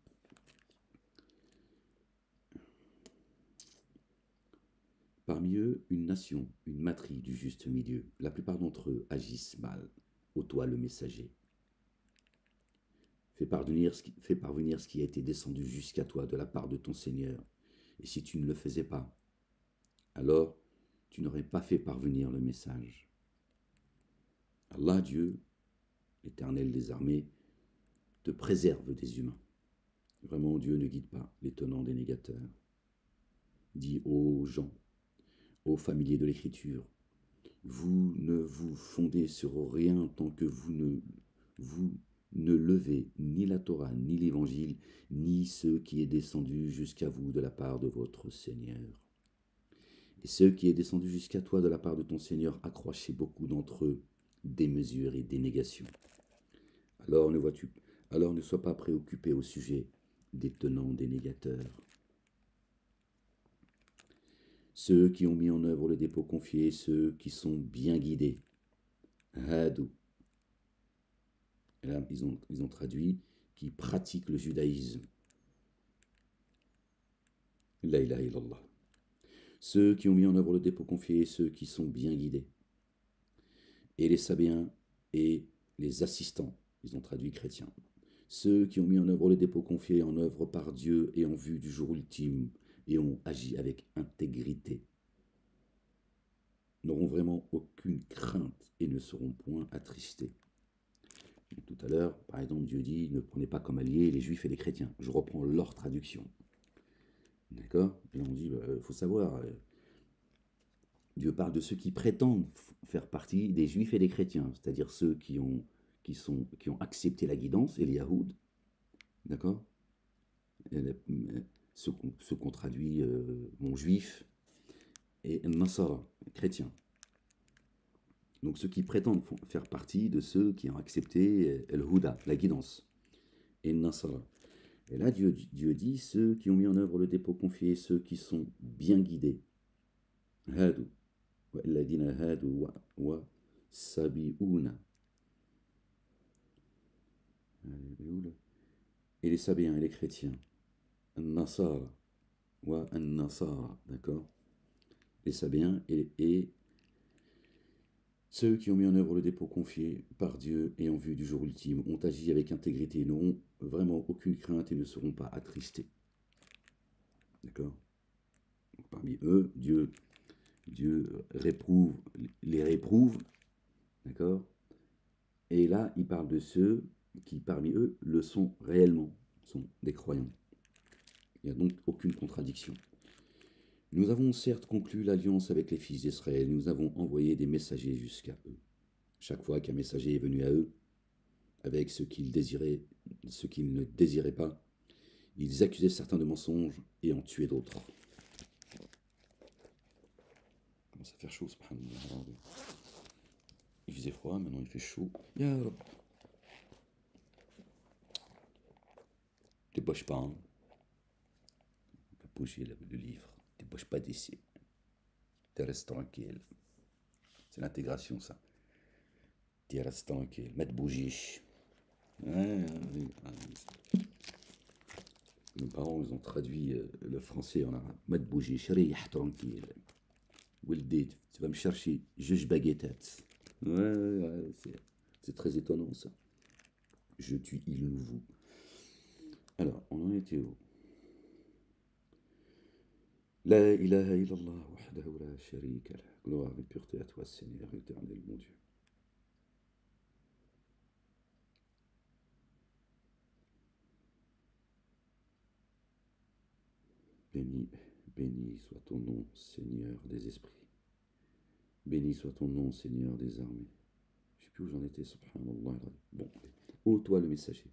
Parmi eux, une nation, une matrie du juste milieu. La plupart d'entre eux agissent mal. Ô toi le messager. Fais parvenir ce qui a été descendu jusqu'à toi de la part de ton Seigneur. Et si tu ne le faisais pas, alors tu n'aurais pas fait parvenir le message. Allah, Dieu, l'Éternel des armées, te préserve des humains. Vraiment, Dieu ne guide pas les tenants des négateurs. Dis aux gens, aux familiers de l'Écriture, vous ne vous fondez sur rien tant que vous ne levez ni la Torah, ni l'Évangile, ni ce qui est descendu jusqu'à vous de la part de votre Seigneur. Et ce qui est descendu jusqu'à toi de la part de ton Seigneur accroît chez beaucoup d'entre eux des mesures et des négations. Alors ne sois pas préoccupé au sujet des tenants des négateurs. Ceux qui ont mis en œuvre le dépôt confié, ceux qui sont bien guidés. Hadou. Et là, ils ont traduit qui pratiquent le judaïsme. La ilaha illallah. Ceux qui ont mis en œuvre le dépôt confié, ceux qui sont bien guidés. Et les sabéens et les assistants, ils ont traduit chrétiens. Ceux qui ont mis en œuvre le dépôt confié en œuvre par Dieu et en vue du jour ultime et ont agi avec intégrité, n'auront vraiment aucune crainte et ne seront point attristés. Et tout à l'heure, par exemple, Dieu dit, ne prenez pas comme alliés les juifs et les chrétiens. Je reprends leur traduction. D'accord? Et là on dit, faut savoir, Dieu parle de ceux qui prétendent faire partie des juifs et des chrétiens, c'est-à-dire ceux qui ont accepté la guidance, et les Yahoud, d'accord, ce qu'on traduit juif, et Nasara, chrétien. Donc ceux qui prétendent faire partie de ceux qui ont accepté el-Huda, la guidance, et Nasara. Et là, Dieu dit ceux qui ont mis en œuvre le dépôt confié, ceux qui sont bien guidés. Hadou, wa'alladina hadou wa sabi'una. Et les sabéens et les chrétiens. An-Nasara wa an-Nasara, d'accord. Les sabéens et ceux qui ont mis en œuvre le dépôt confié par Dieu et en vue du jour ultime ont agi avec intégrité, n'auront vraiment aucune crainte et ne seront pas attristés. D'accord. Parmi eux, Dieu les réprouve, d'accord. Et là, il parle de ceux qui, parmi eux, le sont réellement, sont des croyants. Il n'y a donc aucune contradiction. Nous avons certes conclu l'alliance avec les fils d'Israël, nous avons envoyé des messagers jusqu'à eux. Chaque fois qu'un messager est venu à eux, avec ce qu'ils ne désiraient pas, ils accusaient certains de mensonges et en tuaient d'autres. Il commence à faire chaud, subhanallah. Il faisait froid, maintenant il fait chaud. Ya Rab. Débauche pas, hein. Bouger le livre. Débauche pas d'ici. Tu restes tranquille. C'est l'intégration, ça. Tu restes tranquille. Mettre bougie. Ouais. Nos parents, ils ont traduit le français en arabe. Mettre bougie. Chérie, tranquille. Wildid, tu vas me chercher. Juge baguettes. Ouais, c'est très étonnant, ça. Je tue il nous vous. Alors, on en était où? La ilaha illallah wahdahu la sharika lah. Gloire et pureté à toi, Seigneur éternel, mon Dieu. Béni soit ton nom, Seigneur des esprits. Béni soit ton nom, Seigneur des armées. Je ne sais plus où j'en étais, subhanallah. Bon, ô toi le messager,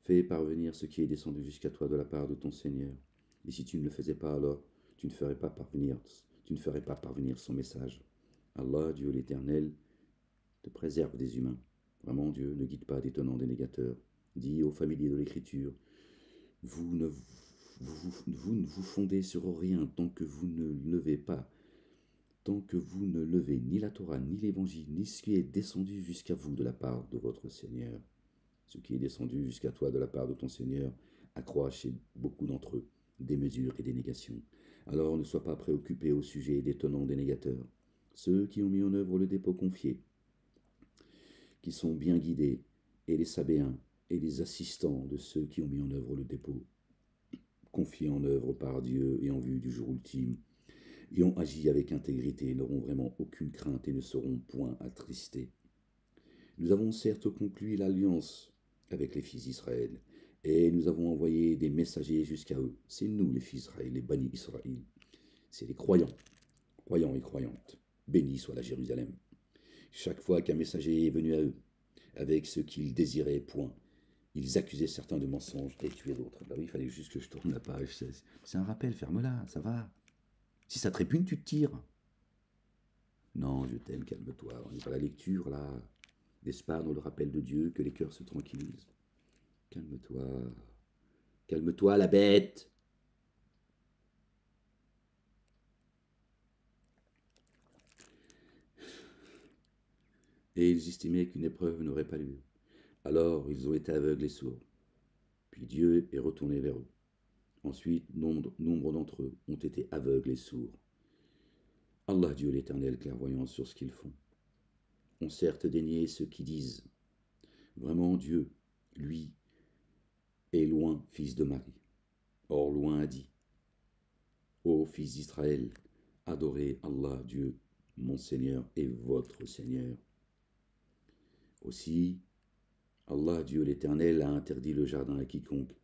fais parvenir ce qui est descendu jusqu'à toi de la part de ton Seigneur. Et si tu ne le faisais pas, alors tu ne ferais pas parvenir son message. Allah, Dieu l'Éternel, te préserve des humains. Vraiment, Dieu ne guide pas des tenants, des négateurs. Dis aux familiers de l'Écriture, vous ne vous fondez sur rien tant que vous ne levez ni la Torah, ni l'Évangile, ni ce qui est descendu jusqu'à vous de la part de votre Seigneur. Ce qui est descendu jusqu'à toi de la part de ton Seigneur accroît chez beaucoup d'entre eux des mesures et des négations. Alors ne sois pas préoccupé au sujet des tenants, des négateurs, ceux qui ont mis en œuvre le dépôt confié, qui sont bien guidés, et les sabéens, et les assistants de ceux qui ont mis en œuvre le dépôt confié en œuvre par Dieu et en vue du jour ultime, et ont agi avec intégrité, n'auront vraiment aucune crainte et ne seront point attristés. Nous avons certes conclu l'alliance avec les fils d'Israël, et nous avons envoyé des messagers jusqu'à eux. C'est nous les fils d'Israël, les Bani Israël. C'est les croyants et croyantes. Béni soit la Jérusalem. Chaque fois qu'un messager est venu à eux, avec ce qu'ils désiraient, point, ils accusaient certains de mensonges et tuaient d'autres. Bah oui, il fallait juste que je tourne la page. C'est un rappel, ferme-la, ça va. Si ça te répugne, tu te tires. Non, je t'aime, calme-toi. On n'est pas à la lecture, là. N'est-ce pas, dans le rappel de Dieu, que les cœurs se tranquillisent. Calme-toi. Calme-toi, la bête. Et ils estimaient qu'une épreuve n'aurait pas lieu. Alors ils ont été aveugles et sourds. Puis Dieu est retourné vers eux. Ensuite, nombre d'entre eux ont été aveugles et sourds. Allah, Dieu l'Éternel, clairvoyant sur ce qu'ils font. Ont certes dénié ceux qui disent vraiment Dieu, lui, est loin, fils de Marie. Or, loin a dit ô fils d'Israël, adorez Allah, Dieu, mon Seigneur et votre Seigneur. Aussi, Allah, Dieu l'Éternel, a interdit le jardin à quiconque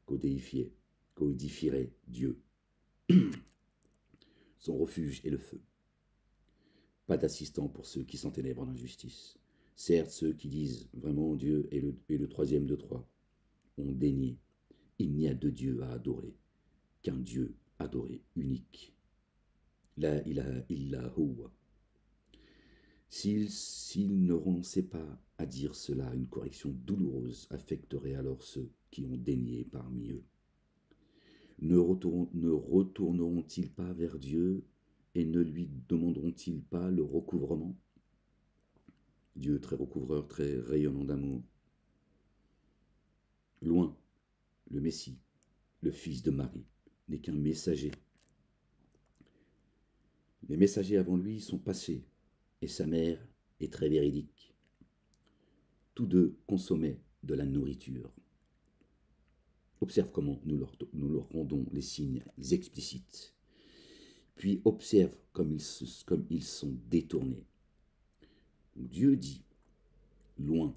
qu'odifierait Dieu. Son refuge est le feu. pas d'assistant pour ceux qui s'enténèbrent en injustice. Certes, ceux qui disent vraiment Dieu est le troisième de trois ont dénié. Il n'y a deux dieux à adorer qu'un Dieu adoré, unique. La ilaha illa huwa. S'ils ne renonçaient pas à dire cela, une correction douloureuse affecterait alors ceux qui ont dénié parmi eux. Ne retourneront-ils pas vers Dieu et ne lui demanderont-ils pas le recouvrement? Dieu très recouvreur, très rayonnant d'amour. Loin, le Messie, le fils de Marie, n'est qu'un messager. Les messagers avant lui sont passés, et sa mère est très véridique. Tous deux consommaient de la nourriture. Observe comment nous leur rendons les signes explicites. Puis observe comme ils sont détournés. Dieu dit, loin,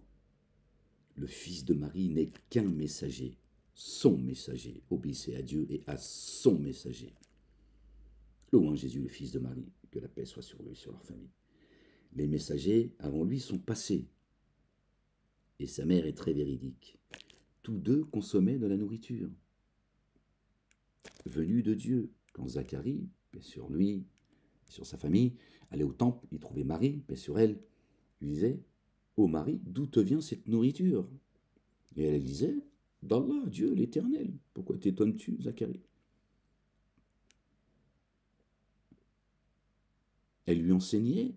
le fils de Marie n'est qu'un messager, son messager. Obéissez à Dieu et à son messager. Loin Jésus, le fils de Marie, que la paix soit sur eux et sur leur famille. Les messagers avant lui sont passés, et sa mère est très véridique. Tous deux consommaient de la nourriture venue de Dieu. Quand Zacharie, paix sur lui, sur sa famille, allait au temple, il trouvait Marie, paix sur elle, il disait, ô Marie, d'où te vient cette nourriture? Et elle disait, d'Allah, Dieu l'éternel. Pourquoi t'étonnes-tu, Zacharie? Elle lui enseignait,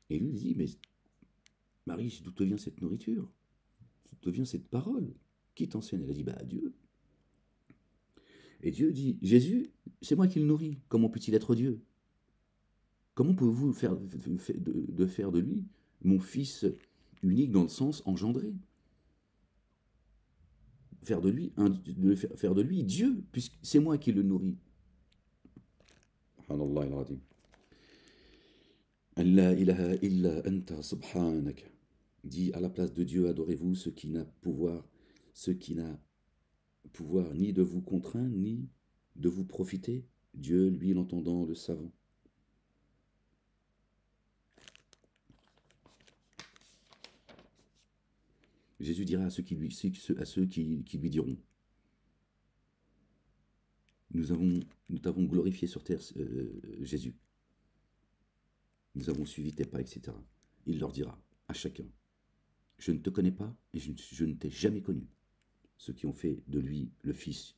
et lui dit, mais Marie, d'où te vient cette nourriture? D'où te vient cette parole? Qui t'enseigne? Elle a dit, bah Dieu. Et Dieu dit, Jésus, c'est moi qui le nourris. Comment peut-il être Dieu? Comment pouvez-vous faire de lui mon fils unique dans le sens engendré? Faire de lui Dieu, puisque c'est moi qui le nourris. Subhanallah al-Azim. La ilaha illa anta subhanaka. Dit à la place de Dieu, adorez-vous ce qui n'a pouvoir ni de vous contraindre, ni de vous profiter. Dieu, lui, l'entendant, le savant. Jésus dira à ceux qui lui diront, nous t'avons glorifié sur terre, Jésus. Nous avons suivi tes pas, etc. Il leur dira à chacun, je ne te connais pas et je ne t'ai jamais connu. Ceux qui ont fait de lui le fils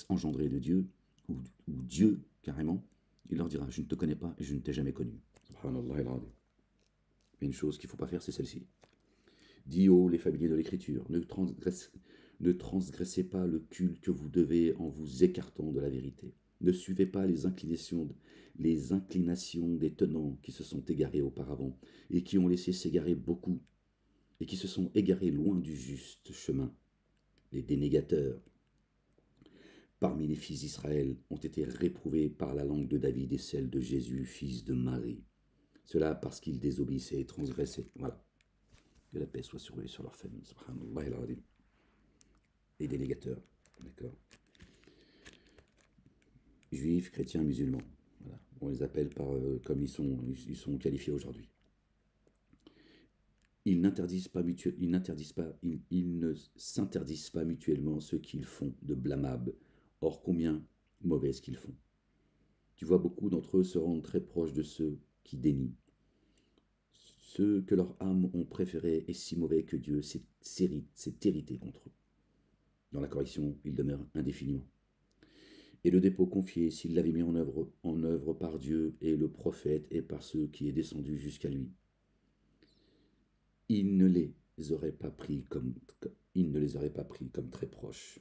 engendré de Dieu, ou Dieu carrément, il leur dira, je ne te connais pas et je ne t'ai jamais connu. Subhanallah al-Azim. Mais une chose qu'il ne faut pas faire, c'est celle-ci. Dis ô les familiers de l'écriture, ne transgressez pas le culte que vous devez en vous écartant de la vérité. Ne suivez pas les inclinations des tenants qui se sont égarés auparavant et qui ont laissé s'égarer beaucoup et qui se sont égarés loin du juste chemin. Les dénégateurs parmi les fils d'Israël ont été réprouvés par la langue de David et celle de Jésus, fils de Marie. Cela parce qu'ils désobéissaient et transgressaient. Voilà. Que la paix soit sur eux et sur leur famille. Subhanallah al-Azim. Les dénégateurs. D'accord. Juifs, chrétiens, musulmans. Voilà. On les appelle comme ils sont qualifiés aujourd'hui. Ils ne s'interdisent pas mutuellement ce qu'ils font de blâmable. Or, combien mauvais ce qu'ils font. Tu vois, beaucoup d'entre eux se rendent très proches de ceux qui dénient. Ceux que leurs âmes ont préférés est si mauvais que Dieu s'est irrité contre eux. Dans la correction, ils demeurent indéfiniment. Et le dépôt confié, s'il l'avait mis en œuvre par Dieu et le prophète et par ceux qui est descendu jusqu'à lui, il ne les aurait pas pris comme très proches.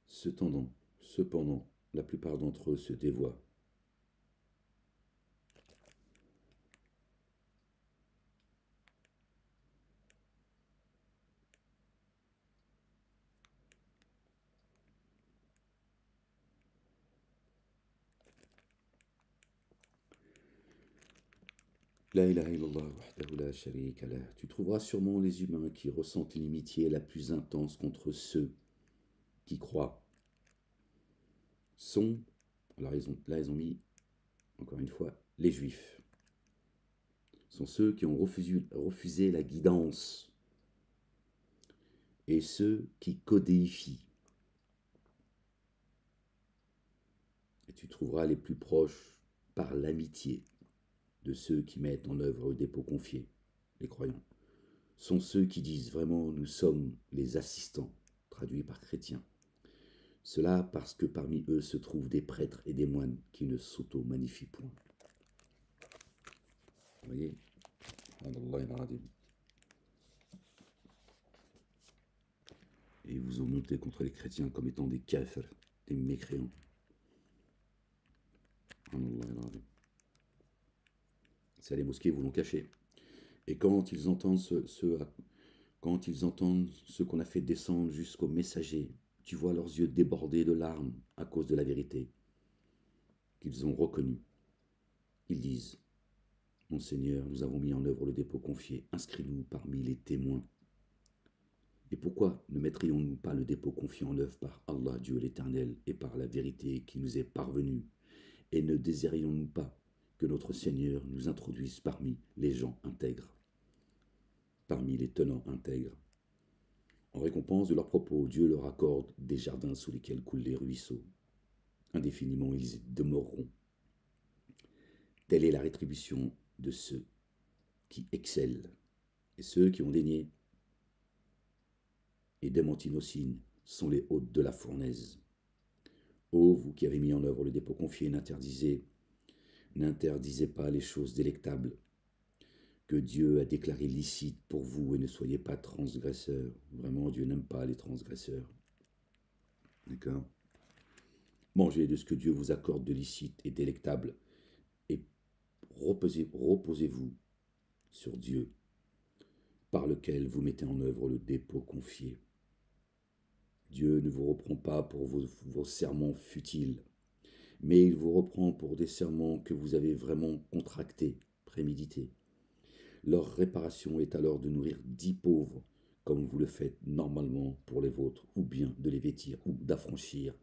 Cependant, la plupart d'entre eux se dévoient. La ilaha illallah wahdahu la sharika lah. Tu trouveras sûrement les humains qui ressentent l'inimitié la plus intense contre ceux qui croient. Sont, alors là ils ont mis, encore une fois, les juifs. Sont ceux qui ont refusé la guidance et ceux qui codéifient. Et tu trouveras les plus proches par l'amitié de ceux qui mettent en œuvre le dépôt confié, les croyants. Sont ceux qui disent vraiment nous sommes les assistants, traduits par chrétiens. Cela parce que parmi eux se trouvent des prêtres et des moines qui ne s'auto-magnifient point. Vous voyez, et ils vous ont monté contre les chrétiens comme étant des kafirs, des mécréants. C'est les mosquées vous l'ont caché. Et quand ils entendent quand ils entendent ce qu'on a fait descendre jusqu'au messager, tu vois leurs yeux déborder de larmes à cause de la vérité qu'ils ont reconnue. Ils disent, mon Seigneur, nous avons mis en œuvre le dépôt confié, inscris-nous parmi les témoins. Et pourquoi ne mettrions-nous pas le dépôt confié en œuvre par Allah, Dieu l'Éternel, et par la vérité qui nous est parvenue? Et ne désirions-nous pas que notre Seigneur nous introduise parmi les gens intègres, parmi les tenants intègres? En récompense de leurs propos, Dieu leur accorde des jardins sous lesquels coulent les ruisseaux. Indéfiniment, ils y demeureront. Telle est la rétribution de ceux qui excellent. Et ceux qui ont dénié et démenti nos signes sont les hôtes de la fournaise. Ô vous qui avez mis en œuvre le dépôt confié, n'interdisez pas les choses délectables que Dieu a déclarées licites pour vous et ne soyez pas transgresseurs. Vraiment, Dieu n'aime pas les transgresseurs. D'accord? Mangez de ce que Dieu vous accorde de licite et délectable et reposez-vous sur Dieu par lequel vous mettez en œuvre le dépôt confié. Dieu ne vous reprend pas pour vos serments futiles, mais il vous reprend pour des serments que vous avez vraiment contractés, prémédités. Leur réparation est alors de nourrir 10 pauvres, comme vous le faites normalement pour les vôtres, ou bien de les vêtir, ou d'affranchir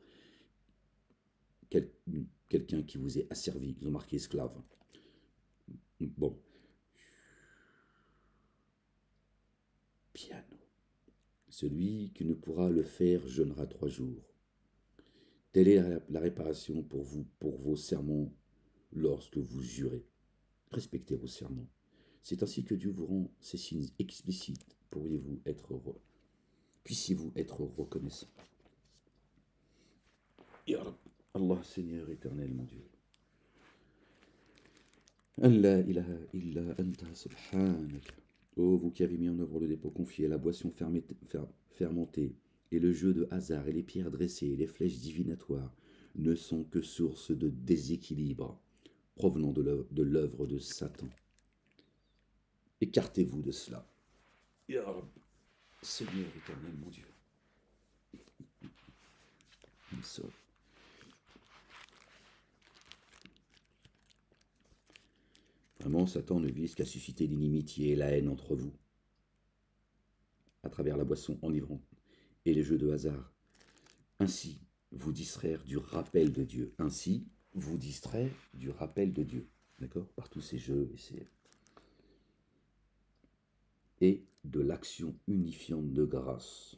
quelqu'un qui vous est asservi. Ils ont marqué esclave. Bon. Piano. Celui qui ne pourra le faire jeûnera 3 jours. Telle est la réparation pour vous, pour vos serments, lorsque vous jurez. Respectez vos serments. C'est ainsi que Dieu vous rend ces signes explicites. Puissiez-vous être reconnaissant. Ya Rab, Allah, Seigneur éternel, mon Dieu. La ilaha illa anta subhanaka. Ô vous qui avez mis en œuvre le dépôt confié, la boisson fermentée, et le jeu de hasard, et les pierres dressées, et les flèches divinatoires, ne sont que source de déséquilibre provenant de l'œuvre de Satan. Écartez-vous de cela. Ya Rab, Seigneur éternel, mon Dieu. Vraiment, Satan ne vise qu'à susciter l'inimitié et la haine entre vous, à travers la boisson enivrante et les jeux de hasard. Ainsi, vous distraire du rappel de Dieu. Ainsi, vous distraire du rappel de Dieu. D'accord? Par tous ces jeux et de l'action unifiante de grâce.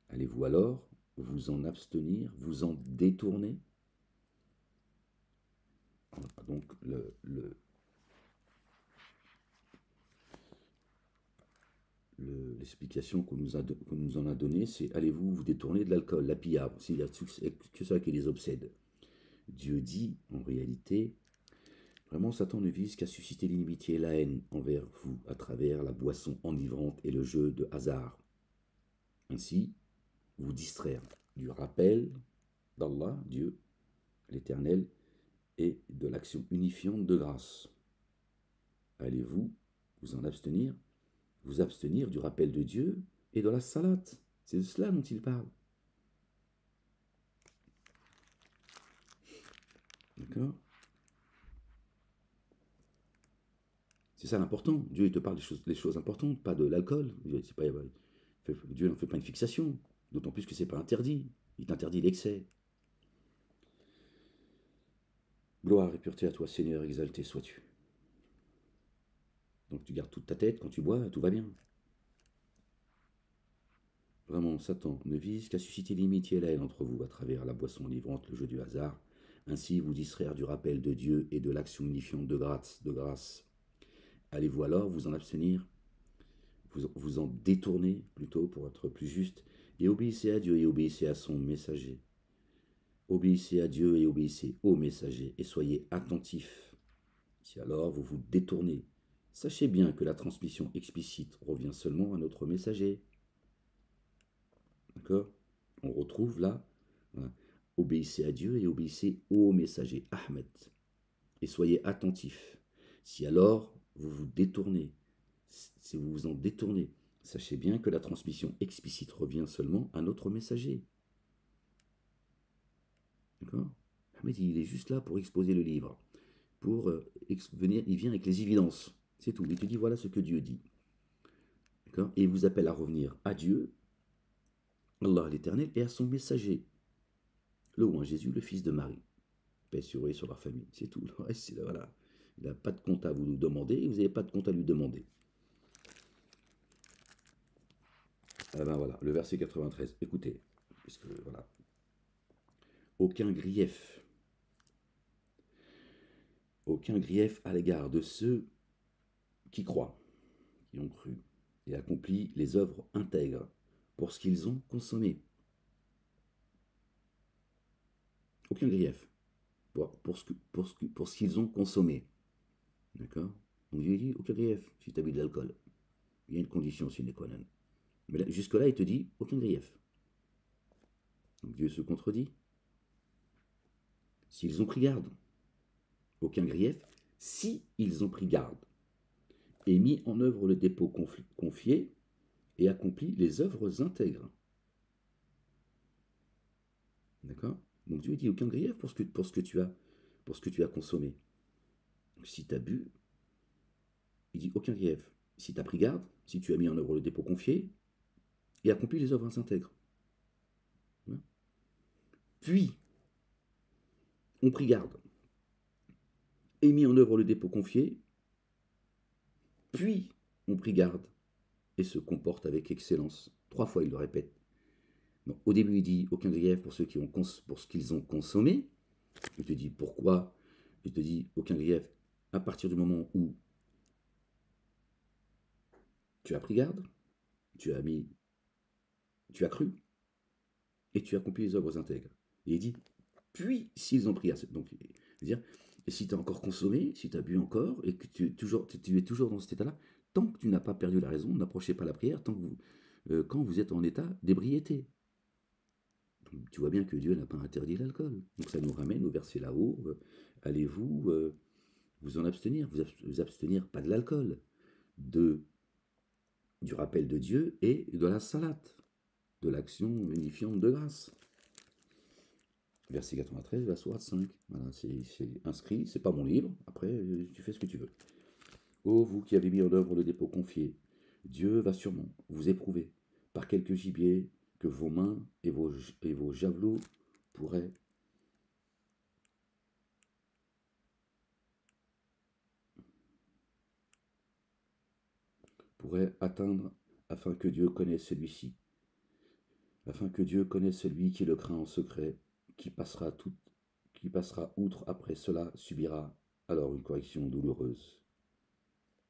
Allez-vous alors vous en abstenir, vous en détourner? Donc, l'explication qu'on nous en a donnée, c'est allez-vous vous détourner de l'alcool, la pillave, s'il y a que ça qui les obsède. Dieu dit, en réalité, vraiment Satan ne vise qu'à susciter l'inimitié et la haine envers vous à travers la boisson enivrante et le jeu de hasard. Ainsi, vous distraire du rappel d'Allah, Dieu, l'Éternel, et de l'action unifiante de grâce. Allez-vous vous en abstenir, vous abstenir du rappel de Dieu et de la salate? C'est de cela dont il parle. D'accord? C'est ça l'important. Dieu, il te parle des choses importantes, pas de l'alcool. Dieu n'en fait pas une fixation. D'autant plus que c'est pas interdit. Il t'interdit l'excès. Gloire et pureté à toi, Seigneur, exalté sois-tu. Donc tu gardes toute ta tête quand tu bois, tout va bien. Vraiment, Satan ne vise qu'à susciter l'amitié et la haine entre vous à travers la boisson livrante, le jeu du hasard. Ainsi vous distraire du rappel de Dieu et de l'action unifiante de grâce. Allez-vous alors vous en abstenir, vous en détourner plutôt pour être plus juste, et obéissez à Dieu et obéissez à son messager. Obéissez à Dieu et obéissez au messager, et soyez attentifs. Si alors vous vous détournez, sachez bien que la transmission explicite revient seulement à notre messager. D'accord? On retrouve là, voilà, obéissez à Dieu et obéissez au messager, Ahmed. Et soyez attentifs. Si alors vous vous détournez, si vous vous en détournez, sachez bien que la transmission explicite revient seulement à notre messager. D'accord? Ahmed, il est juste là pour exposer le livre. Il vient avec les évidences. C'est tout. Il te dit voilà ce que Dieu dit. D'accord? Et il vous appelle à revenir à Dieu, Allah l'Éternel, et à son messager, le roi Jésus, le fils de Marie. Paix sur eux et sur leur famille. C'est tout. Le reste, c'est voilà. Il n'a pas de compte à vous demander et vous n'avez pas de compte à lui demander. Ah ben voilà, le verset 93. Écoutez, puisque voilà. Aucun grief à l'égard de ceux qui croient, qui ont cru et accompli les œuvres intègres pour ce qu'ils ont consommé. Aucun grief pour ce qu'ils ont consommé. D'accord? Donc Dieu dit aucun grief si tu as bu de l'alcool. Il y a une condition sine qua non. Mais jusque-là, il te dit aucun grief. Donc Dieu se contredit. S'ils ont pris garde, aucun grief, si ils ont pris garde, et mis en œuvre le dépôt confié, et accompli les œuvres intègres. D'accord? Donc Dieu dit aucun grief pour ce que tu as consommé. Donc, si tu as bu, il dit aucun grief. Si tu as pris garde, si tu as mis en œuvre le dépôt confié, et accompli les œuvres intègres. Puis, on prit garde, et mis en œuvre le dépôt confié, puis on prit garde, et se comporte avec excellence. 3 fois, il le répète. Donc, au début, il dit aucun grief pour ce qu'ils ont consommé. Il te dit pourquoi. Il te dit aucun grief à partir du moment où tu as pris garde, tu as cru, et tu as accompli les œuvres intègres. Et il dit puis s'ils ont pris garde. Donc, dire, et si tu as encore consommé, si tu as bu encore, et que tu es toujours dans cet état-là, tant que tu n'as pas perdu la raison, n'approchez pas la prière, quand vous êtes en état d'ébriété. Tu vois bien que Dieu n'a pas interdit l'alcool. Donc ça nous ramène au verset là-haut. Allez-vous vous en abstenir, vous abstenir pas de l'alcool, du rappel de Dieu et de la salate, de l'action unifiante de grâce. Verset 93, la sourate 5. Voilà, c'est inscrit, c'est pas mon livre. Après, tu fais ce que tu veux. Ô vous qui avez mis en œuvre le dépôt confié, Dieu va sûrement vous éprouver par quelques gibiers que vos mains et vos javelots pourraient atteindre, afin que Dieu connaisse celui-ci, afin que Dieu connaisse celui qui le craint en secret, qui passera outre après cela, subira alors une correction douloureuse.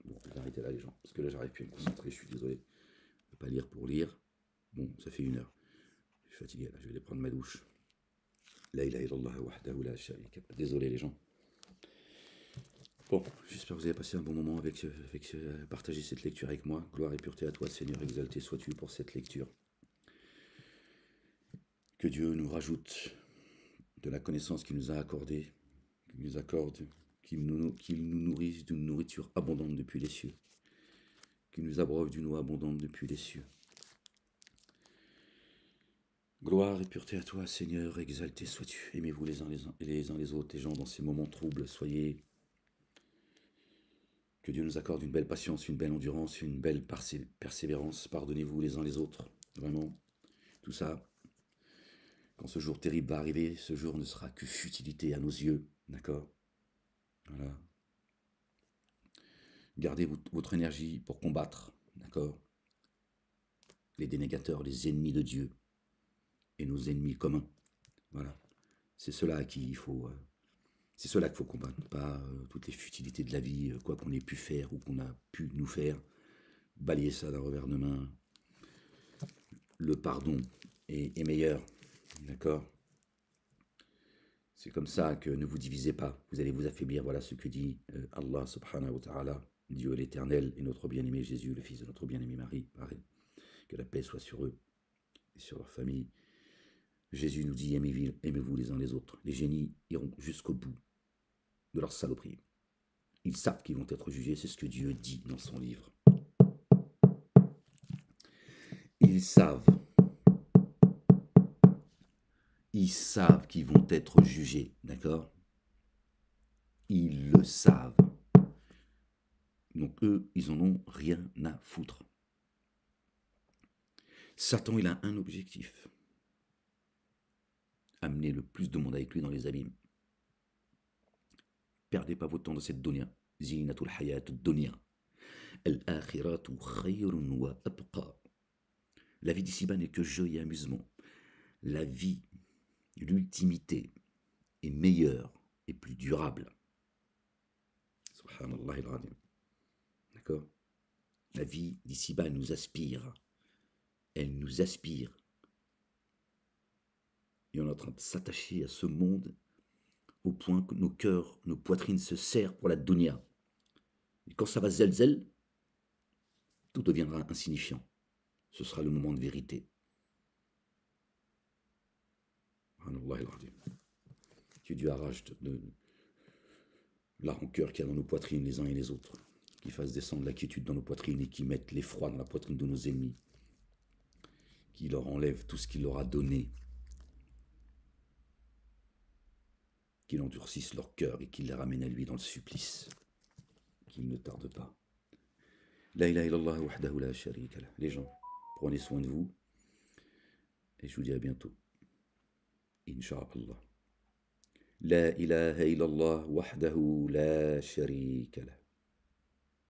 Bon, je vais arrêter là les gens, parce que là j'arrive plus à me concentrer, je suis désolé. Je ne vais pas lire pour lire. Bon, ça fait 1 heure. Je suis fatigué là, je vais aller prendre ma douche. La ilaha illallah wahdahu la sharika lahu. Désolé les gens. Bon, j'espère que vous avez passé un bon moment avec partager cette lecture avec moi. Gloire et pureté à toi, Seigneur, exalté sois-tu pour cette lecture. Que Dieu nous rajoute de la connaissance qu'il nous a accordée, qu'il nous accorde, qu'il nous nourrisse d'une nourriture abondante depuis les cieux, qu'il nous abreuve d'une eau abondante depuis les cieux. Gloire et pureté à toi, Seigneur, exalté sois-tu. Aimez-vous les uns les autres, les gens, dans ces moments troubles. Soyez Que Dieu nous accorde une belle patience, une belle endurance, une belle persévérance. Pardonnez-vous les uns les autres. Vraiment, tout ça. Quand ce jour terrible va arriver, ce jour ne sera que futilité à nos yeux. D'accord? Voilà. Gardez votre énergie pour combattre. D'accord? Les dénégateurs, les ennemis de Dieu et nos ennemis communs. Voilà. C'est cela à qui il faut... c'est cela qu'il faut combattre, pas toutes les futilités de la vie, quoi qu'on ait pu faire ou qu'on a pu nous faire. Balayer ça d'un revers de main. Le pardon est meilleur. D'accord? C'est comme ça que ne vous divisez pas. Vous allez vous affaiblir. Voilà ce que dit Allah subhanahu wa ta'ala, Dieu l'Éternel et notre bien-aimé Jésus, le fils de notre bien-aimé Marie. Pareil. Que la paix soit sur eux et sur leur famille. Jésus nous dit, aimez-vous les uns les autres. Les génies iront jusqu'au bout de leur saloperie. Ils savent qu'ils vont être jugés, c'est ce que Dieu dit dans son livre. Ils savent qu'ils vont être jugés, d'accord? Ils le savent. Donc eux, ils en ont rien à foutre. Satan, il a un objectif. Amener le plus de monde avec lui dans les abîmes. Perdez pas votre temps dans cette dunya. Zinatul hayat dunya. Al-akhiratu khayrun wa abqa. La vie d'ici-bas n'est que jeu et amusement. La vie, l'ultimité, est meilleure et plus durable. Subhanallah al-Azim. D'accord? La vie d'ici-bas nous aspire. Elle nous aspire. Et on est en train de s'attacher à ce monde au point que nos cœurs, nos poitrines se serrent pour la dunya. Et quand ça va zelzel, tout deviendra insignifiant. Ce sera le moment de vérité. Que Dieu arrache de la rancœur qu'il y a dans nos poitrines les uns et les autres, qui fasse descendre la quiétude dans nos poitrines et qui mette l'effroi dans la poitrine de nos ennemis, qui leur enlève tout ce qu'il leur a donné, qu'il endurcisse leur cœur et qu'il les ramène à lui dans le supplice, qu'il ne tarde pas. La ilaha illallah wahdahu la sharika lah. Les gens, prenez soin de vous et je vous dis à bientôt. Inch'Allah. La ilaha illallah wahdahu la sharika lah.